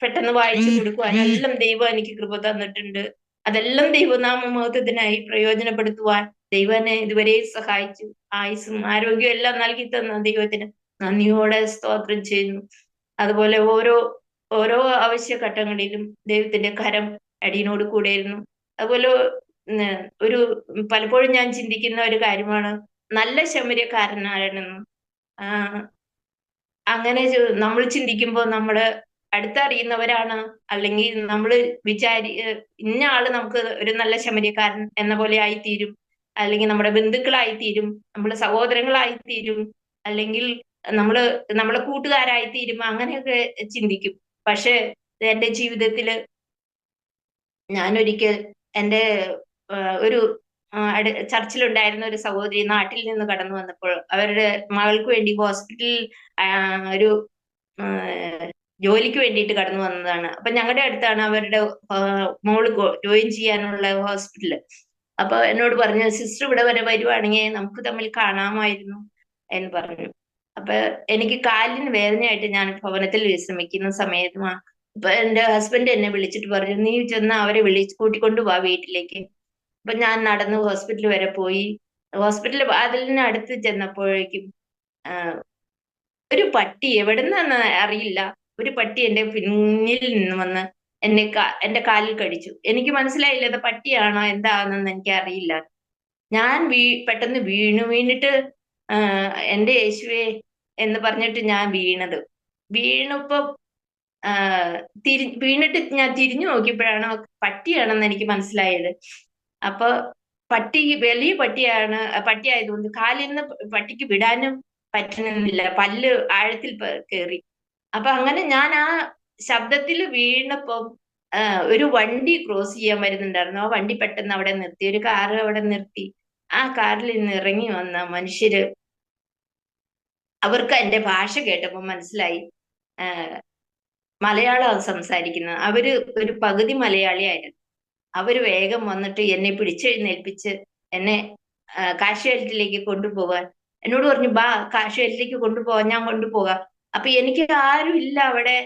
പെട്ടെന്ന് വായിച്ചു കൊടുക്കുവാനും എല്ലാം ദൈവം എനിക്ക് കൃപ തന്നിട്ടുണ്ട്. അതെല്ലാം ദൈവനാമമഹത്വത്തിനായി പ്രയോജനപ്പെടുത്തുവാൻ ദൈവം എന്നെ ഇതുവരെ സഹായിച്ചു. ആയുസ്സും ആരോഗ്യവും എല്ലാം നൽകി തന്ന ദൈവത്തിന് നന്ദിയോടെ സ്തോത്രം ചെയ്യുന്നു. അതുപോലെ ഓരോ ഓരോ ആവശ്യഘട്ടങ്ങളിലും ദൈവത്തിന്റെ കരം അടിയനോട് കൂടെയിരുന്നു. അതുപോലെ ഒരു പലപ്പോഴും ഞാൻ ചിന്തിക്കുന്ന ഒരു കാര്യമാണ് നല്ല ശമര്യക്കാരനാണെന്ന്. അങ്ങനെ നമ്മൾ ചിന്തിക്കുമ്പോൾ നമ്മള് അടുത്തറിയുന്നവരാണ്, അല്ലെങ്കിൽ നമ്മൾ ഇന്ന ആള് നമുക്ക് ഒരു നല്ല ശമര്യക്കാരൻ എന്ന പോലെ ആയിത്തീരും, അല്ലെങ്കിൽ നമ്മുടെ ബന്ധുക്കളായിത്തീരും, നമ്മുടെ സഹോദരങ്ങളായിത്തീരും, അല്ലെങ്കിൽ നമ്മളെ കൂട്ടുകാരായിത്തീരും, അങ്ങനെയൊക്കെ ചിന്തിക്കും. പക്ഷെ എന്റെ ജീവിതത്തില് ഞാനൊരിക്കൽ എന്റെ ഒരു ചർച്ചിലുണ്ടായിരുന്ന ഒരു സഹോദരി നാട്ടിൽ നിന്ന് കടന്നു വന്നപ്പോൾ അവരുടെ മകൾക്ക് വേണ്ടി ഹോസ്പിറ്റലിൽ ഒരു ജോലിക്ക് വേണ്ടിയിട്ട് കടന്നു വന്നതാണ്. അപ്പൊ ഞങ്ങളുടെ അടുത്താണ് അവരുടെ മോള് ജോയിൻ ചെയ്യാനുള്ള ഹോസ്പിറ്റല്. അപ്പൊ എന്നോട് പറഞ്ഞു, സിസ്റ്റർ ഇവിടെ വരെ വരുവാണെങ്കിൽ നമുക്ക് തമ്മിൽ കാണാമായിരുന്നു എന്ന് പറഞ്ഞു. അപ്പൊ എനിക്ക് കാലിന് വേദനയായിട്ട് ഞാൻ ഭവനത്തിൽ വിശ്രമിക്കുന്ന സമയത്ത് അപ്പൊ എന്റെ ഹസ്ബൻഡ് എന്നെ വിളിച്ചിട്ട് പറഞ്ഞു, നീ ചെന്ന് അവരെ കൂട്ടിക്കൊണ്ട് പോവാ വീട്ടിലേക്ക്. അപ്പൊ ഞാൻ നടന്ന് ഹോസ്പിറ്റൽ വരെ പോയി. ഹോസ്പിറ്റൽ വാതിലിന് അടുത്ത് ചെന്നപ്പോഴേക്കും ഒരു പട്ടി, എവിടുന്നാന്ന് അറിയില്ല, ഒരു പട്ടി എന്റെ പിന്നിൽ നിന്ന് വന്ന് എന്റെ കാലിൽ കടിച്ചു. എനിക്ക് മനസ്സിലായില്ല അത് പട്ടിയാണോ എന്താണെന്ന് എനിക്ക് അറിയില്ല. ഞാൻ പെട്ടെന്ന് വീണിട്ട് എന്റെ യേശുവേ എന്ന് പറഞ്ഞിട്ട് ഞാൻ വീണപ്പോ വീണിട്ട് ഞാൻ തിരിഞ്ഞു നോക്കിയപ്പോഴാണ് പട്ടിയാണെന്ന് എനിക്ക് മനസ്സിലായത്. അപ്പൊ വലിയ പട്ടിയായതുകൊണ്ട് കാലിൽ നിന്ന് പട്ടിക്ക് വിടാനും പറ്റുന്നില്ല, പല്ല് ആഴത്തിൽ കയറി. അപ്പൊ അങ്ങനെ ഞാൻ ആ ശബ്ദത്തിൽ വീണപ്പോ ഒരു വണ്ടി ക്രോസ് ചെയ്യാൻ വരുന്നുണ്ടായിരുന്നു. ആ വണ്ടി പെട്ടെന്ന് അവിടെ നിർത്തി, ഒരു കാറ് അവിടെ നിർത്തി. ആ കാറിൽ നിന്ന് ഇറങ്ങി വന്ന മനുഷ്യര്, അവർക്ക് എന്റെ ഭാഷ കേട്ടപ്പോ മനസ്സിലായി മലയാളം സംസാരിക്കുന്നത്. അവര് ഒരു പകുതി മലയാളിയായിരുന്നു. അവര് വേഗം വന്നിട്ട് എന്നെ പിടിച്ചെഴുന്നേൽപ്പിച്ച് എന്നെ കാഷ്വാലിറ്റിയിലേക്ക് കൊണ്ടുപോകാൻ എന്നോട് പറഞ്ഞു, ബാ കാഷ്വാലിറ്റിയിലേക്ക് കൊണ്ടുപോകാൻ, ഞാൻ കൊണ്ടുപോകാം. അപ്പൊ എനിക്ക് ആരും ഇല്ല അവിടെ.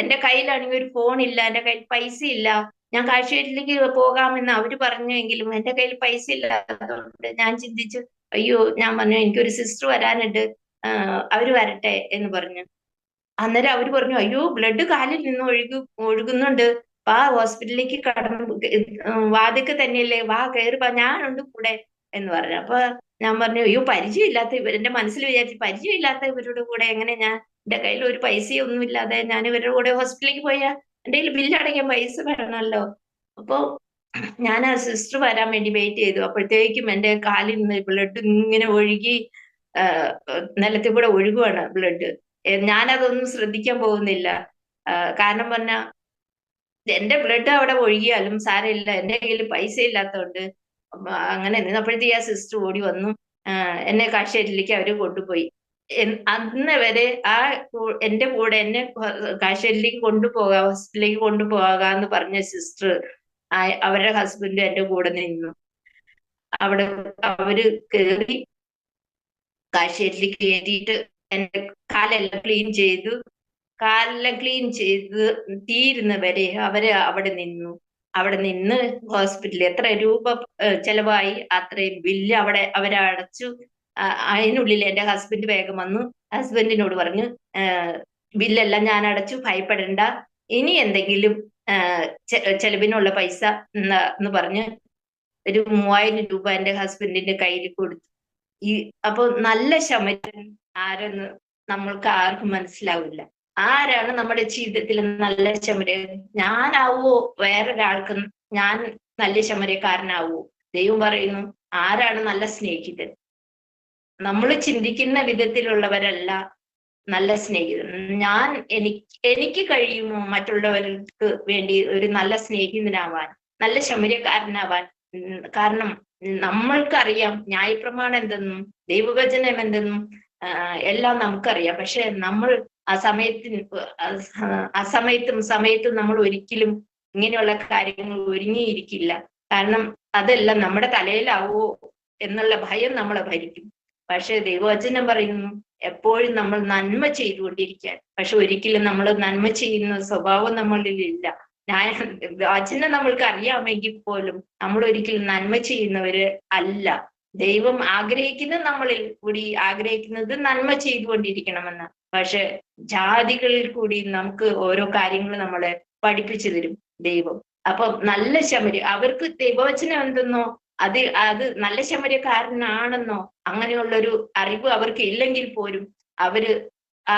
എന്റെ കയ്യിലാണെങ്കിൽ ഒരു ഫോൺ ഇല്ല, എന്റെ കയ്യിൽ പൈസ ഇല്ല. ഞാൻ കാഷ്വാലിറ്റിയിലേക്ക് പോകാമെന്ന് അവര് പറഞ്ഞെങ്കിലും എന്റെ കയ്യിൽ പൈസ ഇല്ലാത്തതുകൊണ്ട് ഞാൻ ചിന്തിച്ചു, അയ്യോ, ഞാൻ പറഞ്ഞു എനിക്കൊരു സിസ്റ്റർ വരാനുണ്ട്, അവര് വരട്ടെ എന്ന് പറഞ്ഞു. അന്നേരം അവര് പറഞ്ഞു, അയ്യോ, ബ്ലഡ് കാലിൽ നിന്ന് ഒഴുകുന്നുണ്ട്, വാ ഹോസ്പിറ്റലിലേക്ക് വാതിക്ക് തന്നെയല്ലേ, വാ കയറി, ഞാനുണ്ട് കൂടെ എന്ന് പറഞ്ഞു. അപ്പൊ ഞാൻ പറഞ്ഞു, അയ്യോ, പരിചയമില്ലാത്ത എന്റെ മനസ്സിൽ വിചാരിച്ചു, പരിചയമില്ലാത്ത ഇവരുടെ കൂടെ എങ്ങനെ എന്റെ കയ്യിൽ ഒരു പൈസയൊന്നും ഇല്ലാതെ ഞാൻ ഇവരുടെ കൂടെ ഹോസ്പിറ്റലിലേക്ക് പോയാൽ എന്റെ കയ്യിൽ ബില്ലടയ്ക്കാൻ പൈസ വേണമല്ലോ. അപ്പൊ ഞാൻ ആ സിസ്റ്റർ വരാൻ വേണ്ടി വെയിറ്റ് ചെയ്തു. അപ്പോഴത്തേക്കും എന്റെ കാലിൽ നിന്ന് ബ്ലഡ് ഇങ്ങനെ ഒഴുകി നിലത്തിൽ കൂടെ ഒഴുകുവാണ് ബ്ലഡ്. ഞാനതൊന്നും ശ്രദ്ധിക്കാൻ പോകുന്നില്ല. കാരണം പറഞ്ഞാ എന്റെ ബ്ലഡ് അവിടെ ഒഴുകിയാലും സാരമില്ല, എന്റെ കയ്യിൽ പൈസ ഇല്ലാത്തതുകൊണ്ട്. അങ്ങനെ നിന്നപ്പോഴത്തേക്ക് ആ സിസ്റ്റർ ഓടി വന്നു, എന്നെ കാഷ്വാലിറ്റിയിലേക്ക് അവര് കൊണ്ടുപോയി. അന്ന് വരെ എന്റെ കൂടെ എന്നെ കാഷ്വാലിറ്റിയിലേക്ക് ഹോസ്പിറ്റലിലേക്ക് കൊണ്ടുപോകാന്ന് പറഞ്ഞ സിസ്റ്റർ അവരുടെ ഹസ്ബൻഡ് എന്റെ കൂടെ നിന്നു. അവിടെ അവര് കയറി കാഷ്വാലിറ്റിയിലേക്ക് കയറ്റിയിട്ട് എന്റെ കാലെല്ലാം ക്ലീൻ ചെയ്തു. തീരുന്നവരെ അവര് അവിടെ നിന്ന് ഹോസ്പിറ്റലിൽ എത്ര രൂപ ചെലവായി അത്രയും ബില്ല് അവരടച്ചു. അതിനുള്ളിൽ എന്റെ ഹസ്ബൻഡ് വേഗം വന്നു. ഹസ്ബൻഡിനോട് പറഞ്ഞു, ബില്ലെല്ലാം ഞാൻ അടച്ചു, ഭയപ്പെടണ്ട, ഇനി എന്തെങ്കിലും ചെലവിനുള്ള പൈസ എന്ന് പറഞ്ഞ് ഒരു 3000 രൂപ എന്റെ ഹസ്ബൻഡിന്റെ കയ്യിൽ കൊടുത്തു. അപ്പൊ നല്ല ശമര്യൻ ആരെന്ന് നമ്മൾക്ക് ആർക്കും മനസ്സിലാവില്ല. ആരാണ് നമ്മുടെ ജീവിതത്തിൽ നല്ല ശമര്യൻ? ഞാനാവോ വേറൊരാൾക്ക് ഞാൻ നല്ല ശമര്യക്കാരനാവോ? ദൈവം പറയുന്നു, ആരാണ് നല്ല സ്നേഹിതൻ? നമ്മൾ ചിന്തിക്കുന്ന വിധത്തിലുള്ളവരല്ല നല്ല സ്നേഹിതൻ. എനിക്ക് കഴിയുമോ മറ്റുള്ളവർക്ക് വേണ്ടി ഒരു നല്ല സ്നേഹിതനാവാൻ, നല്ല ശമര്യക്കാരനാവാൻ? കാരണം നമ്മൾക്കറിയാം ന്യായപ്രമാണം എന്തെന്നും ദൈവവചനം എന്തെന്നും എല്ലാം നമുക്കറിയാം. പക്ഷെ നമ്മൾ സമയത്തും നമ്മൾ ഒരിക്കലും ഇങ്ങനെയുള്ള കാര്യങ്ങൾ ഒരുങ്ങിയിരിക്കില്ല. കാരണം അതെല്ലാം നമ്മുടെ തലയിലാവോ എന്നുള്ള ഭയം നമ്മളെ ഭരിക്കും. പക്ഷെ ദൈവവചനം പറയുന്നു എപ്പോഴും നമ്മൾ നന്മ ചെയ്തുകൊണ്ടിരിക്കാൻ. പക്ഷെ ഒരിക്കലും നമ്മൾ നന്മ ചെയ്യുന്ന സ്വഭാവം നമ്മളിലില്ല. വചനം നമ്മൾക്ക് അറിയാമെങ്കിൽ പോലും നമ്മൾ ഒരിക്കലും നന്മ ചെയ്യുന്നവര് അല്ല. ദൈവം ആഗ്രഹിക്കുന്ന നമ്മളിൽ കൂടി ആഗ്രഹിക്കുന്നത് നന്മ ചെയ്തുകൊണ്ടിരിക്കണമെന്ന്. പക്ഷെ ജാതികളിൽ കൂടി നമുക്ക് ഓരോ കാര്യങ്ങൾ നമ്മളെ പഠിപ്പിച്ചു തരും ദൈവം. അപ്പൊ നല്ല അവർക്ക് ദൈവവചനം എന്തെന്നോ അത് നല്ല ശമര്യക്കാരനാണെന്നോ അങ്ങനെയുള്ളൊരു അറിവ് അവർക്ക് ഇല്ലെങ്കിൽ പോലും അവര് ആ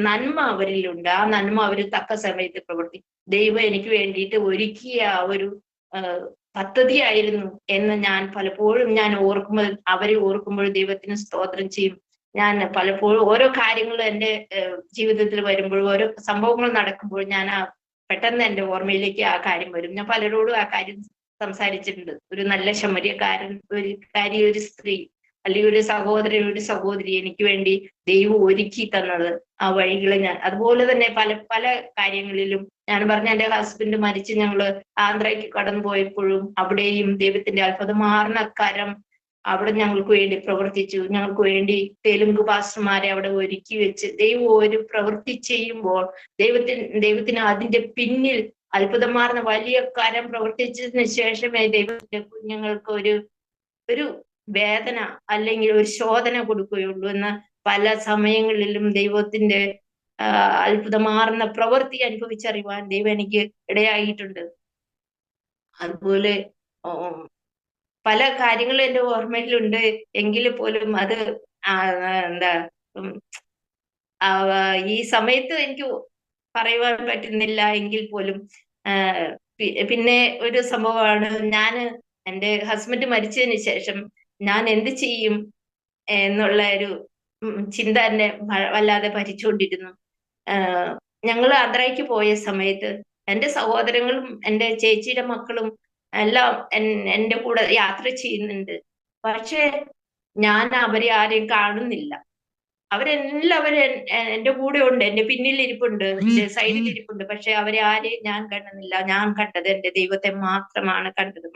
നന്മ അവരിലുണ്ട്. ആ നന്മ അവര് തക്ക സമയത്ത് പ്രവർത്തിക്കും. ദൈവം എനിക്ക് വേണ്ടിയിട്ട് ഒരുക്കിയ ആ ഒരു പദ്ധതിയായിരുന്നു എന്ന് ഞാൻ പലപ്പോഴും അവരെ ഓർക്കുമ്പോൾ ദൈവത്തിന് സ്തോത്രം ചെയ്യും. ഞാൻ പലപ്പോഴും ഓരോ കാര്യങ്ങൾ എൻ്റെ ജീവിതത്തിൽ വരുമ്പോൾ, ഓരോ സംഭവങ്ങൾ നടക്കുമ്പോൾ പെട്ടെന്ന് എൻ്റെ ഓർമ്മയിലേക്ക് ആ കാര്യം വരും. ഞാൻ പലരോടും ആ കാര്യം സംസാരിച്ചിട്ടുണ്ട്. ഒരു നല്ല ശമര്യക്കാരൻ, ഒരു സ്ത്രീ അല്ലെങ്കിൽ ഒരു സഹോദരൻ, ഒരു സഹോദരി എനിക്ക് വേണ്ടി ദൈവം ഒരുക്കി തന്നത് ആ വഴികൾ അതുപോലെ തന്നെ പല പല കാര്യങ്ങളിലും ഞാൻ പറഞ്ഞ എൻ്റെ ഹസ്ബൻഡ് മരിച്ച് ഞങ്ങള് ആന്ധ്രയ്ക്ക് കടന്നു പോയപ്പോഴും അവിടെയും ദൈവത്തിന്റെ അത്ഭുതമാർന്ന കരം അവിടെ ഞങ്ങൾക്ക് വേണ്ടി പ്രവർത്തിച്ചു. ഞങ്ങൾക്ക് വേണ്ടി തെലുങ്ക് പാസ്റ്റർമാരെ അവിടെ ഒരുക്കി വെച്ച് ദൈവം ഒരു പ്രവൃത്തി ചെയ്യുമ്പോൾ ദൈവത്തിന് അതിന്റെ പിന്നിൽ അത്ഭുതമാർന്ന വലിയ കരം പ്രവർത്തിച്ചതിന് ശേഷമേ ദൈവത്തിന്റെ കുഞ്ഞുങ്ങൾക്ക് ഒരു വേദന അല്ലെങ്കിൽ ഒരു ശോധന കൊടുക്കുകയുള്ളൂ എന്ന് പല സമയങ്ങളിലും ദൈവത്തിന്റെ അത്ഭുതമാർന്ന പ്രവൃത്തി അനുഭവിച്ചറിയുവാൻ ദൈവം എനിക്ക് ഇടയായിട്ടുണ്ട്. അതുപോലെ പല കാര്യങ്ങളും എൻ്റെ ഓർമ്മയിലുണ്ട്. എങ്കിൽ പോലും അത് എന്താ ഈ സമയത്ത് എനിക്ക് പറയുവാൻ പറ്റുന്നില്ല. എങ്കിൽ പോലും പിന്നെ ഒരു സംഭവമാണ്, എൻ്റെ ഹസ്ബൻഡ് മരിച്ചതിന് ശേഷം ഞാൻ എന്ത് ചെയ്യും എന്നുള്ള ഒരു ചിന്ത എന്നെ വല്ലാതെ ഭരിച്ചുകൊണ്ടിരുന്നു. ഞങ്ങൾ ആന്ധ്രയ്ക്ക് പോയ സമയത്ത് എൻ്റെ സഹോദരങ്ങളും എൻ്റെ ചേച്ചിയുടെ മക്കളും എല്ലാം എൻ്റെ കൂടെ യാത്ര ചെയ്യുന്നുണ്ട്. പക്ഷെ ഞാൻ അവരെ ആരെയും കാണുന്നില്ല. അവരെല്ലാവരും എൻ്റെ കൂടെ ഉണ്ട്, എൻ്റെ പിന്നിൽ ഇരിപ്പുണ്ട്, എൻ്റെ സൈഡിൽ ഇരിപ്പുണ്ട്. പക്ഷെ അവരെ ആരെയും ഞാൻ കാണുന്നില്ല. ഞാൻ കണ്ടത് എൻ്റെ ദൈവത്തെ മാത്രമാണ് കണ്ടത്.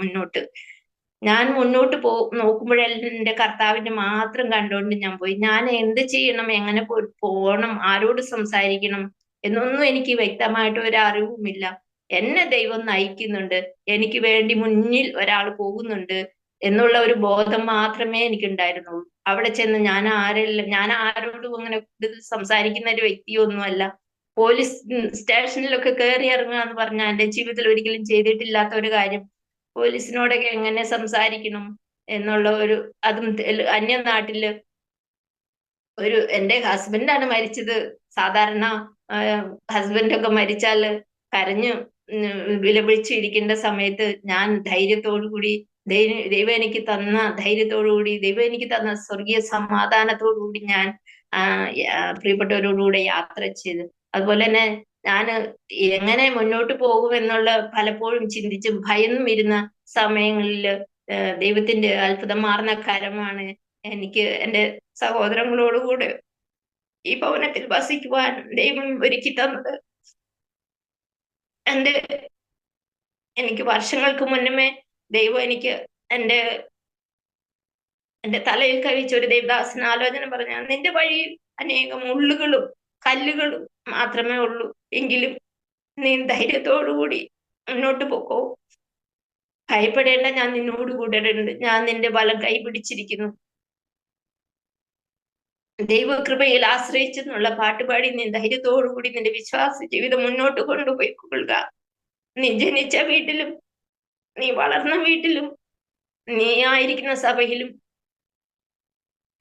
ഞാൻ മുന്നോട്ട് നോക്കുമ്പോഴെല്ലാം എൻ്റെ കർത്താവിനെ മാത്രം കണ്ടുകൊണ്ട് ഞാൻ പോയി. ഞാൻ എന്ത് ചെയ്യണം, എങ്ങനെ പോകണം, ആരോട് സംസാരിക്കണം എന്നൊന്നും എനിക്ക് വ്യക്തമായിട്ട് ഒരു അറിവുമില്ല. എന്നെ ദൈവം നയിക്കുന്നുണ്ട്, എനിക്ക് വേണ്ടി മുന്നിൽ ഒരാൾ പോകുന്നുണ്ട് എന്നുള്ള ഒരു ബോധം മാത്രമേ എനിക്കുണ്ടായിരുന്നുള്ളൂ. അവിടെ ചെന്ന് ഞാൻ ആരോടും അങ്ങനെ കൂടുതൽ സംസാരിക്കുന്ന ഒരു വ്യക്തിയൊന്നുമല്ല. പോലീസ് സ്റ്റേഷനിലൊക്കെ കയറി ഇറങ്ങുക എന്ന് പറഞ്ഞാൽ എൻ്റെ ജീവിതത്തിൽ ഒരിക്കലും ചെയ്തിട്ടില്ലാത്ത ഒരു കാര്യം. പോലീസിനോടൊക്കെ എങ്ങനെ സംസാരിക്കണം എന്നുള്ള അതും അന്യനാട്ടില് എൻ്റെ ഹസ്ബൻഡാണ് മരിച്ചത്. സാധാരണ ഹസ്ബൻഡൊക്കെ മരിച്ചാല് കരഞ്ഞു വിലപിച്ചിരിക്കേണ്ട സമയത്ത് ഞാൻ ധൈര്യത്തോടുകൂടി ദൈവം എനിക്ക് തന്ന ധൈര്യത്തോടുകൂടി ദൈവം എനിക്ക് തന്ന സ്വർഗീയ സമാധാനത്തോടുകൂടി ഞാൻ പ്രിയപ്പെട്ടവരോടുകൂടെ യാത്ര ചെയ്തു. അതുപോലെ തന്നെ ഞാൻ എങ്ങനെ മുന്നോട്ട് പോകുമെന്നുള്ള പലപ്പോഴും ചിന്തിച്ച് ഭയന്നും ഇരുന്ന സമയങ്ങളിൽ ദൈവത്തിന്റെ അത്ഭുതമാർന്ന കരമാണ് എനിക്ക് എൻ്റെ സഹോദരങ്ങളോടുകൂടെ ഈ ഭവനത്തിൽ വസിക്കുവാൻ ദൈവം ഒരുക്കി തന്നത്. എനിക്ക് വർഷങ്ങൾക്ക് മുന്നമേ ദൈവം എനിക്ക് എൻ്റെ തലയിൽ കവിച്ച ഒരു ദേവദാസൻ ആലോചന പറഞ്ഞ, നിന്റെ വഴിയിൽ അനേകം മുള്ളുകളും കല്ലുകളും മാത്രമേ ഉള്ളൂ, എങ്കിലും നീ ധൈര്യത്തോടുകൂടി മുന്നോട്ട് പോക്കോ, ഭയപ്പെടേണ്ട, ഞാൻ നിന്നോട് കൂടെ ഉണ്ട്, ഞാൻ നിന്റെ ബലം കൈപിടിച്ചിരിക്കുന്നു. ദൈവകൃപയിൽ ആശ്രയിച്ചെന്നുള്ള പാട്ടുപാടി നീ ധൈര്യത്തോടുകൂടി നിന്റെ വിശ്വാസ ജീവിതം മുന്നോട്ട് കൊണ്ടുപോയിക്കൊള്ളുക. നീ ജനിച്ച വീട്ടിലും നീ വളർന്ന വീട്ടിലും നീ ആയിരിക്കുന്ന സഭയിലും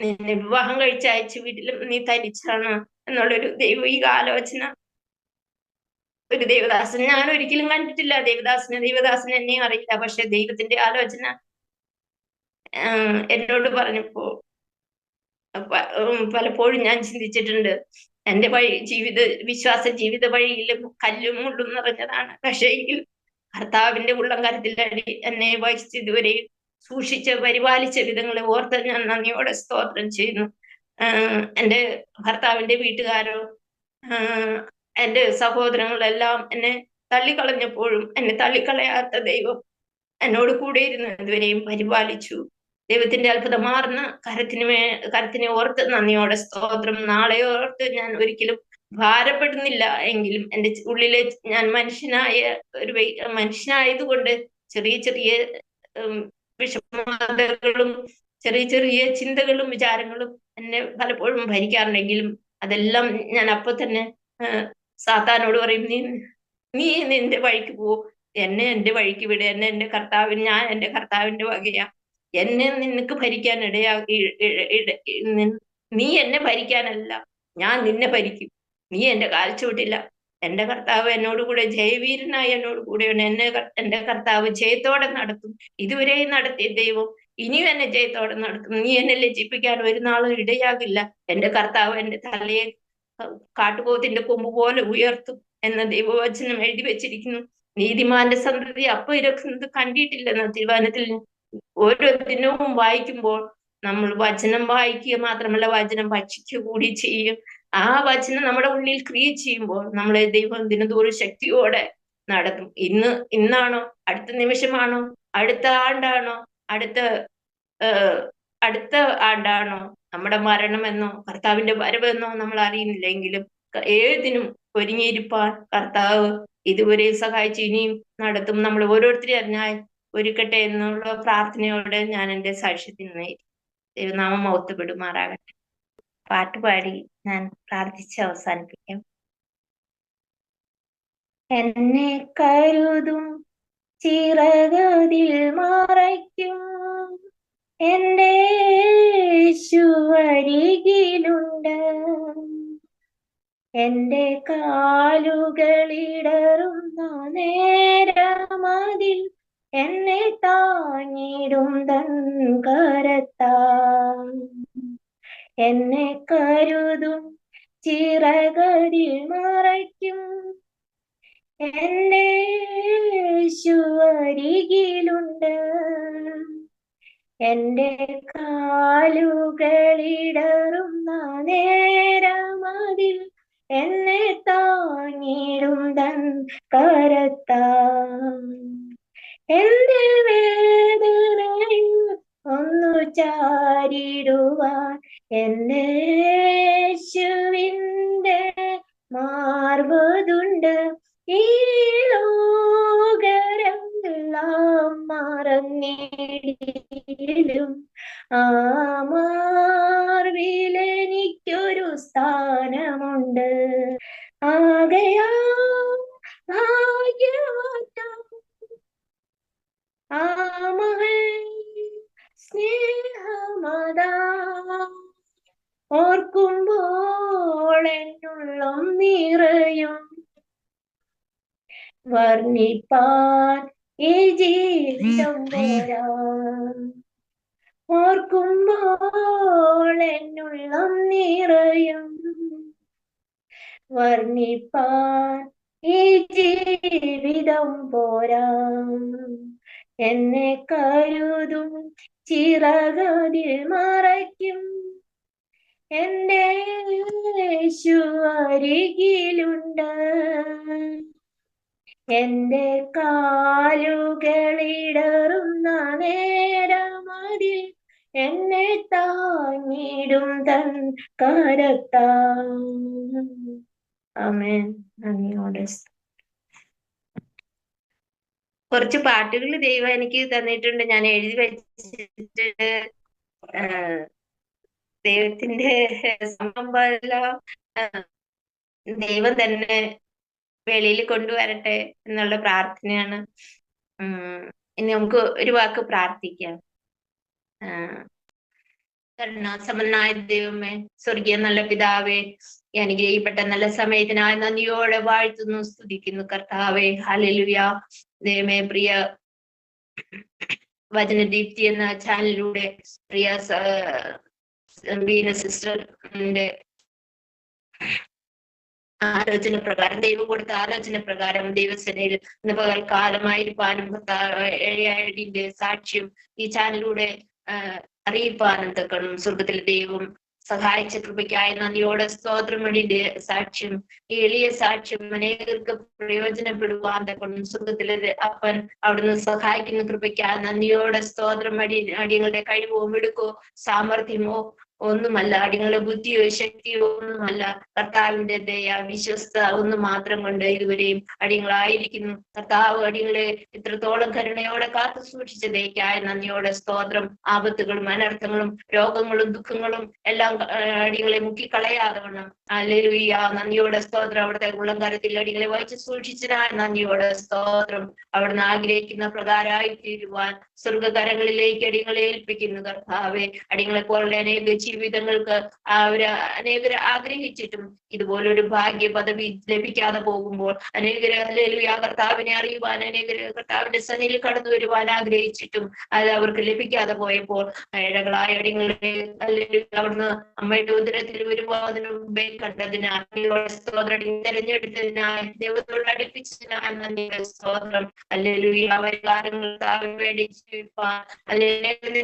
നിന്നെ വിവാഹം കഴിച്ച് അയച്ച വീട്ടിലും നീ തനിച്ചാണ് എന്നുള്ളൊരു ദൈവിക ആലോചന ഒരു ദേവദാസൻ ഞാൻ ഒരിക്കലും കണ്ടിട്ടില്ല. ദേവദാസൻ എന്നെ അറിയില്ല. പക്ഷെ ദൈവത്തിന്റെ ആലോചന എന്നോട് പറഞ്ഞപ്പോ പലപ്പോഴും ഞാൻ ചിന്തിച്ചിട്ടുണ്ട്. എന്റെ വിശ്വാസ ജീവിത വഴിയിൽ കല്ലും മുള്ളും നിറഞ്ഞതാണ്. പക്ഷേ എങ്കിൽ കർത്താവിന്റെ ഉള്ളംകരത്തിലടി എന്നെ വഹിച്ച് ഇതുവരെ സൂക്ഷിച്ച് പരിപാലിച്ച വിധങ്ങളെ ഓർത്ത് ഞാൻ നന്ദിയോടെ സ്തോത്രം ചെയ്യുന്നു. എന്റെ ഭർത്താവിന്റെ വീട്ടുകാരോ എന്റെ സഹോദരങ്ങളെല്ലാം എന്നെ തള്ളിക്കളഞ്ഞപ്പോഴും എന്നെ തള്ളിക്കളയാത്ത ദൈവം എന്നോട് കൂടെ ഇരുന്ന് ഇതുവരെയും പരിപാലിച്ചു. ദൈവത്തിന്റെ അത്ഭുതമാർന്ന കരത്തിനെ ഓർത്ത് നന്ദിയോടെ സ്തോത്രം. നാളെ ഓർത്ത് ഞാൻ ഒരിക്കലും ഭാരപ്പെടുന്നില്ല. എങ്കിലും എൻ്റെ ഉള്ളിലെ ഞാൻ മനുഷ്യനായതുകൊണ്ട് ചെറിയ ചെറിയ വിഷമതകളും ചെറിയ ചെറിയ ചിന്തകളും വിചാരങ്ങളും എന്നെ പലപ്പോഴും ഭരിക്കാറുണ്ടെങ്കിലും അതെല്ലാം ഞാൻ അപ്പൊ തന്നെ സാത്താനോട് പറയും, നീ നിന്റെ വഴിക്ക് പോ, എന്നെ എന്റെ വഴിക്ക് വിട്, ഞാൻ എന്റെ കർത്താവിന്റെ വകയാ, എന്നെ നിനക്ക് ഭരിക്കാൻ നീ എന്നെ ഭരിക്കാനല്ല, ഞാൻ നിന്നെ ഭരിക്കും, നീ എന്റെ കാൽച്ചുവട്ടില്ല. എന്റെ കർത്താവ് എന്നോട് കൂടെ ജയവീരനായി എന്നോട് കൂടെയാണ്. എന്റെ കർത്താവ് ജയത്തോടെ നടത്തും. ഇതുവരെ നടത്തിയ ദൈവം ഇനിയും എന്നെ ജയത്തോടെ നടത്തും. നീ എന്നെ ലജ്ജിപ്പിക്കാൻ ഒരു നാളും ഇടയാകില്ല. എന്റെ കർത്താവ് എന്റെ തലയെ കാട്ടുപോത്തിന്റെ കൊമ്പ് പോലെ ഉയർത്തും എന്ന ദൈവവചനം എഴുതി വെച്ചിരിക്കുന്നു. നീതിമാന്റെ സന്തതി അപ്പൊ ഇരക്കുന്നത് കണ്ടിട്ടില്ലെന്ന തിരുവചനത്തിൽ ഓരോ ദിനവും വായിക്കുമ്പോൾ നമ്മൾ വചനം വായിക്കുക മാത്രമല്ല വചനം ഭക്ഷിക്കുക കൂടി ചെയ്യും. ആ വചനം നമ്മുടെ ഉള്ളിൽ ക്രിയ ചെയ്യുമ്പോൾ നമ്മളെ ദൈവം ദിനതോറും ശക്തിയോടെ നടത്തും. ഇന്നാണോ, അടുത്ത നിമിഷമാണോ, അടുത്ത ആണ്ടാണോ, അടുത്ത ആണ്ടാണോ നമ്മുടെ മരണമെന്നോ കർത്താവിന്റെ വരവെന്നോ നമ്മൾ അറിയുന്നില്ലെങ്കിലും ഏതിനും ഒരുങ്ങിയിരിപ്പാൻ കർത്താവ് ഇതുവരെ സഹായിച്ച് ഇനിയും നടത്തും. നമ്മൾ ഓരോരുത്തരെയും അതിനായി ഒരുക്കട്ടെ എന്നുള്ള പ്രാർത്ഥനയോടെ ഞാൻ എൻ്റെ സാക്ഷ്യത്തിന് ദൈവനാമം മഹത്വപ്പെടുമാറാകട്ടെ. പാട്ടുപാടി ഞാൻ പ്രാർത്ഥിച്ച് അവസാനിപ്പിക്കാം. എന്നെ കരുതും ചിറകതിൽ മറയ്ക്കും എൻ്റെ യേശുവരികിലുണ്ട്. എൻ്റെ കാലുകളിടറുന്ന നേരമതിൽ എന്നെ താങ്ങിടും തൻ കരത്താൽ. എന്നെ കരുതും ചിറകതിൽ മറയ്ക്കും എൻ്റെ യേശുവരികിലുണ്ട്. എൻ്റെ കാലുകളിടറുന്ന നേരമതിൽ എന്നെ താങ്ങിടും തൻ കരത്താൽ. എൻ്റെ വേദനയിൽ ഒന്നു ചാരിടുവാൻ എൻ്റെ യേശുവിൻ്റെ മാർവതുണ്ട്. ഈ ലോകരെല്ലാം മറന്നിടിലും ആ മാർവിലെനിക്കൊരു സ്ഥാനമുണ്ട്. ആകയാൽ ഭാഗ്യവാനാം ആ മഹൽ സ്നേഹമതാ ഓർക്കുമ്പോൾ എന്നുള്ളം നിറയും. വർണ്ണിപ്പാൻ ഈ ജീവിതം പോരാ, ഓർക്കുമ്പോൾ എന്നുള്ളം നിറയും. വർണ്ണിപ്പാൻ ഈ ജീവിതം പോരാ. എന്നെ കരുതും ചിറകതിൽ മറയ്ക്കും എൻ്റെ യേശു അരികിലുണ്ട്. എൻ്റെ കാലുകളിടറുന്ന നേരമതിൽ എന്നെ താങ്ങിടും തൻ കരത്താൽ. ആമേൻ. നന്ദിയോടെ. കുറച്ച് പാട്ടുകൾ ദൈവം എനിക്ക് തന്നിട്ടുണ്ട്, ഞാൻ എഴുതി വെച്ചിട്ട് ദൈവത്തിന്റെ സംഭവം ദൈവം തന്നെ വെളിയിൽ കൊണ്ടുവരട്ടെ എന്നുള്ള പ്രാർത്ഥനയാണ്. ഇനി നമുക്ക് ഒരു വാക്ക് പ്രാർത്ഥിക്കാം. കരുണാസമ്പന്നനായ ദൈവമേ, സ്വർഗീയ നല്ല പിതാവേ, ഈ അനുഗ്രഹിക്കപ്പെട്ട നല്ല സമയത്തിനായി നന്ദിയോടെ വാഴ്ത്തുന്നു, സ്തുതിക്കുന്നു കർത്താവേ. ഹല്ലേലൂയ. ദൈവമേ, പ്രിയ വചനദീപ്തി എന്ന ചാനലിലൂടെ പ്രിയ ബീന സിസ്റ്ററിന്റെ ആലോചന പ്രകാരം, ദൈവം കൊടുത്ത ആലോചന പ്രകാരം ദൈവസേനയിൽ ഇന്ന് പകൽക്കാലമായിരിക്കാനും ഏഴായടിന്റെ സാക്ഷ്യം ഈ ചാനലിലൂടെ അറിയിപ്പാനും തക്കണം സ്വർഗത്തിലെ ദൈവം സഹായിച്ച കൃപയ്ക്കായി നന്ദിയോടെ സ്തോത്രം. വേണ്ടിന്റെ സാക്ഷ്യം, ഈ എളിയ സാക്ഷ്യം അനേകർക്ക് പ്രയോജനപ്പെടുവാൻ തക്കണം സ്വർഗത്തിലെ അപ്പൻ അവിടുന്ന് സഹായിക്കുന്ന കൃപയ്ക്കായി നന്ദിയോടെ സ്തോത്രം. അടിയങ്ങളുടെ കഴിവോ മിടുക്കോ സാമർഥ്യമോ ഒന്നുമല്ല, അടിയങ്ങളുടെ ബുദ്ധിയോ ശക്തിയോ ഒന്നുമല്ല, കർത്താവിന്റെ ദയ വിശ്വസ്ത ഒന്ന് മാത്രം കൊണ്ട് ഇതുവരെയും അടിയങ്ങളായിരിക്കുന്നു. കർത്താവ് അടിയങ്ങളെ ഇത്രത്തോളം കരുണയോടെ കാത്തു സൂക്ഷിച്ച ദയക്കായ നന്ദിയോടെ സ്തോത്രം. ആപത്തുകളും അനർത്ഥങ്ങളും രോഗങ്ങളും ദുഃഖങ്ങളും എല്ലാം അടിയങ്ങളെ മുക്കിക്കളയാതെ വണ്ണം ഹല്ലേലൂയ നന്ദിയോടെ സ്തോത്രം. അവിടുത്തെ ഉള്ളംകരത്തിൽ അടിയങ്ങളെ വഹിച്ച് സൂക്ഷിച്ചതിനായ നന്ദിയോടെ സ്തോത്രം. അവിടുന്ന് ആഗ്രഹിക്കുന്ന പ്രകാരമായി തീരുവാൻ സ്വർഗകരങ്ങളിലേക്ക് അടിയങ്ങളെ ഏൽപ്പിക്കുന്നു കർത്താവെ. അടിയങ്ങളെ പോലുള്ള അനേക ജീവിതങ്ങൾക്ക് അനേകർ ആഗ്രഹിച്ചിട്ടും ഇതുപോലൊരു ഭാഗ്യ പദവി ലഭിക്കാതെ പോകുമ്പോൾ, അനേകര് ഹല്ലേലൂയ കർത്താവിനെ അറിയുവാൻ, അനേകര് കർത്താവിന്റെ സന്നിധിയിൽ കടന്നു വരുവാൻ ആഗ്രഹിച്ചിട്ടും അത് അവർക്ക് ലഭിക്കാതെ പോയപ്പോൾ ഏഴകളായ അടിയങ്ങളെ അവിടുന്ന് അമ്മയുടെ ഉദരത്തിൽ വരുവാതിനു മുമ്പേ കണ്ടതിനാൽ തെരഞ്ഞെടുത്തതിനായി ദൈവത്തോട് അടുപ്പിച്ചതിനാൽ നന്ദിയുടെ സ്തോത്രം. ഹല്ലേലൂയ കാര്യങ്ങൾ വേണ്ടി ജീവിപ്പാൻ അല്ലെങ്കിൽ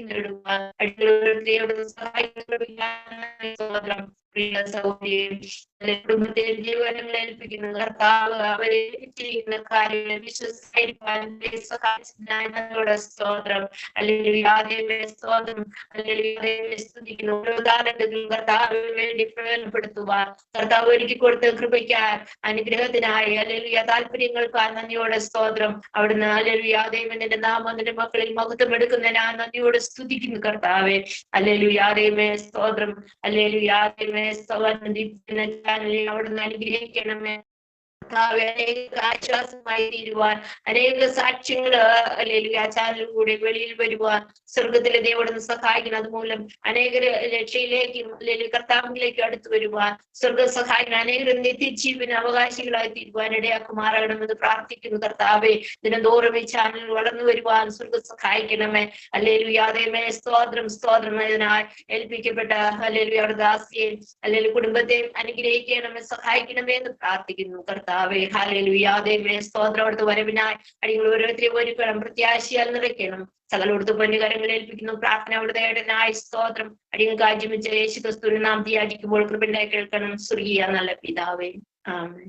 നേടുവാൻ അടികളുടെ സഹായിക്കുന്ന പ്രിയ സഹോദരിയും കുടുംബത്തെ ജീവനങ്ങൾ ഏൽപ്പിക്കുന്ന കർത്താവ് അവരെ ചെയ്യുന്ന കാര്യങ്ങളെ വിശ്വസിക്കാൻ സഹായിച്ചതിനായ സ്തോത്രം. അല്ലെങ്കിൽ യാതൊരു സ്തോത്രം അല്ലെങ്കിൽ സ്തുതിക്കുന്നു. ഓരോ താലന്തുകളും കർത്താവിന് വേണ്ടി പ്രയോജനപ്പെടുത്തുവാൻ കർത്താവ് ഒരുക്കി കൊടുത്ത കൃപയ്ക്കായി അനുഗ്രഹത്തിനായി അല്ലെങ്കിൽ താല്പര്യങ്ങൾക്കായി നന്ദിയോടെ സ്തോത്രം. അവിടുന്ന് അല്ലെങ്കിൽ ദൈവത്തിന്റെ നാമം നിന്റെ മക്കളിൽ മഹത്വം എടുക്കുന്നതിനാ നന്ദിയോടെ സ്തുതിക്കുന്നു കർത്താവെ. അല്ലെങ്കിൽ സ്തോത്രം. അല്ലെങ്കിൽ അവിടുന്ന് അനുഗ്രഹിക്കണമേ. അനേക ആശ്വാസമായി തീരുവാൻ, അനേക സാക്ഷ്യങ്ങൾ അല്ലെങ്കിൽ ആ ചാനലിലൂടെ വെളിയിൽ വരുവാൻ സ്വർഗത്തിലെ ദൈവം സഹായിക്കണം. അതുമൂലം അനേകര് രക്ഷയിലേക്കും അല്ലെങ്കിൽ കർത്താവിലേക്കും അടുത്തു വരുവാൻ സ്വർഗം സഹായിക്കണം. അനേകർ നിത്യജീവന അവകാശികളായി തീരുവാൻ ഇടയാക്കുമാറാകണമെന്ന് പ്രാർത്ഥിക്കുന്നു കർത്താവെ. ദിനംതോറും ഈ ചാനൽ വളർന്നു വരുവാൻ സ്വർഗം സഹായിക്കണമേ. അല്ലെങ്കിൽ യാതേമേ സ്തോത്രം സ്തോത്രം. ഇതിനായി ഏൽപ്പിക്കപ്പെട്ട അല്ലെങ്കിൽ അവരുടെ ദാസിയെ അല്ലെങ്കിൽ കുടുംബത്തെയും അനുഗ്രഹിക്കണമേ, സഹായിക്കണമേ എന്ന് പ്രാർത്ഥിക്കുന്നു കർത്താവ്. ഹല്ലേലൂയ സ്തോത്രം. അവിടുത്തെ വരവിനായി അടികൾ ഓരോരുത്തരെയും ഒരുക്കണം, പ്രത്യാശയാൽ നിറയ്ക്കണം. സകലോടുത്ത് പൊന്നുകരങ്ങൾ ഏൽപ്പിക്കുന്നു പ്രാർത്ഥന അവിടുത്തെ സ്തോത്രം. അടികൾ കാഴ്ചമിച്ച യേശു ക്രിസ്തുവിനെ നാം ധ്യാനിക്കുമ്പോൾ കൃപയായി കേൾക്കണം സ്വർഗീയ നല്ല പിതാവേ. ആമേൻ.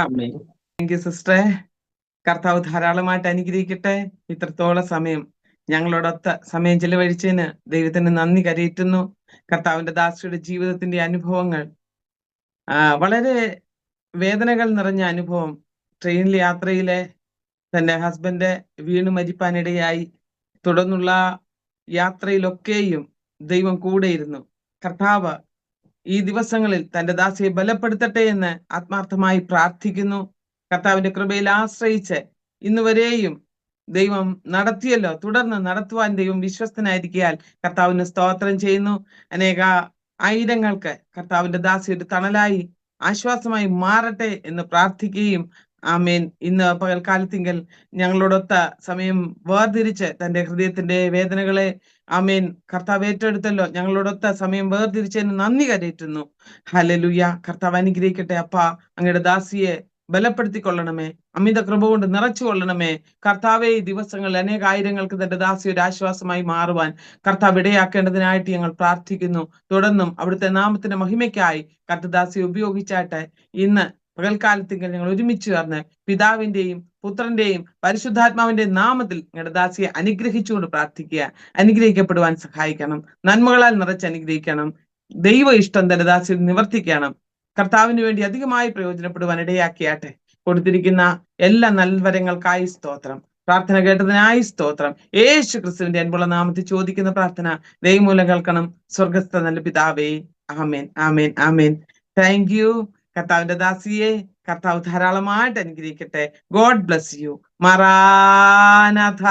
ആമേൻ. താങ്ക് യു സിസ്റ്ററെ. കർത്താവ് ധാരാളമായിട്ട് അനുഗ്രഹിക്കട്ടെ. ഇത്രത്തോളം സമയം ഞങ്ങളോടൊത്ത സമയം ചെലവഴിച്ചതിന് ദൈവത്തിന് നന്ദി കരയറ്റുന്നു. കർത്താവിന്റെ ദാസിയുടെ ജീവിതത്തിന്റെ അനുഭവങ്ങൾ വളരെ വേദനകൾ നിറഞ്ഞ അനുഭവം. ട്രെയിനിൽ യാത്രയിലെ തന്റെ ഹസ്ബൻഡ് വീണു മരിപ്പാനിടയായി. തുടർന്നുള്ള യാത്രയിലൊക്കെയും ദൈവം കൂടെയിരുന്നു. കർത്താവ് ഈ ദിവസങ്ങളിൽ തന്റെ ദാസിയെ ബലപ്പെടുത്തട്ടെ എന്ന് ആത്മാർത്ഥമായി പ്രാർത്ഥിക്കുന്നു. കർത്താവിന്റെ കൃപയിൽ ആശ്രയിച്ച് ഇന്നുവരെയും ദൈവം നടത്തിയല്ലോ, തുടർന്ന് നടത്തുവാൻ ദൈവം വിശ്വസ്തനായിരിക്കാൻ കർത്താവിന് സ്തോത്രം ചെയ്യുന്നു. അനേക ആയിരങ്ങൾക്ക് കർത്താവിന്റെ ദാസിയുടെ തണലായി ആശ്വാസമായി മാറട്ടെ എന്ന് പ്രാർത്ഥിക്കുകയും ആമേൻ. ഇന്ന് പകൽക്കാലത്തിങ്കൽ ഞങ്ങളോടൊത്ത സമയം വേർതിരിച്ച് തന്റെ ഹൃദയത്തിന്റെ വേദനകളെ ആമേൻ കർത്താവ് ഏറ്റെടുത്തല്ലോ. ഞങ്ങളോടൊത്ത സമയം വേർതിരിച്ചതിന് നന്ദി കരയറ്റുന്നു. ഹല്ലേലൂയ. കർത്താവ് അനുഗ്രഹിക്കട്ടെ. അപ്പ അങ്ങയുടെ ദാസിയെ ബലപ്പെടുത്തിക്കൊള്ളണമേ, അമിത കൃപ കൊണ്ട് നിറച്ചു കൊള്ളണമേ. കർത്താവെ ഈ ദിവസങ്ങളിൽ അനേകായിരങ്ങൾക്ക് തന്റെ ദാസി ഒരു ആശ്വാസമായി മാറുവാൻ കർത്താവ് ഇടയാക്കേണ്ടതിനായിട്ട് ഞങ്ങൾ പ്രാർത്ഥിക്കുന്നു. തുടർന്നും അവിടുത്തെ നാമത്തിന്റെ മഹിമയ്ക്കായി കർത്തദാസിയെ ഉപയോഗിച്ചാട്ടെ. ഇന്ന് പകൽക്കാലത്തിങ്കിൽ ഞങ്ങൾ ഒരുമിച്ച് ചേർന്ന് പിതാവിന്റെയും പുത്രന്റെയും പരിശുദ്ധാത്മാവിന്റെയും നാമത്തിൽ ഞങ്ങളുടെ ദാസിയെ അനുഗ്രഹിച്ചുകൊണ്ട് പ്രാർത്ഥിക്കുക. അനുഗ്രഹിക്കപ്പെടുവാൻ സഹായിക്കണം, നന്മകളാൽ നിറച്ച് അനുഗ്രഹിക്കണം. ദൈവ ഇഷ്ടം തന്റെ ദാസിയിൽ നിവർത്തിക്കണം. കർത്താവിന് വേണ്ടി അധികമായി പ്രയോജനപ്പെടുവാൻ ഇടയാക്കിയാട്ടെ. കൊടുത്തിരിക്കുന്ന എല്ലാ നൽവരങ്ങൾക്കായി സ്തോത്രം. പ്രാർത്ഥന കേട്ടതിനായി സ്തോത്രം. യേശു ക്രിസ്തുവിന്റെ അൻപുള്ള നാമത്തിൽ ചോദിക്കുന്ന പ്രാർത്ഥന ദൈവമൂലം കേൾക്കണം. സ്വർഗസ്ഥ നല്ല പിതാവേ. ആമേൻ, ആമേൻ, ആമേൻ. Thank you. കർത്താവിന്റെ ദാസിയെ കർത്താവ് ധാരാളമായിട്ട് അനുഗ്രഹിക്കട്ടെ. God bless you. മറാനാഥ.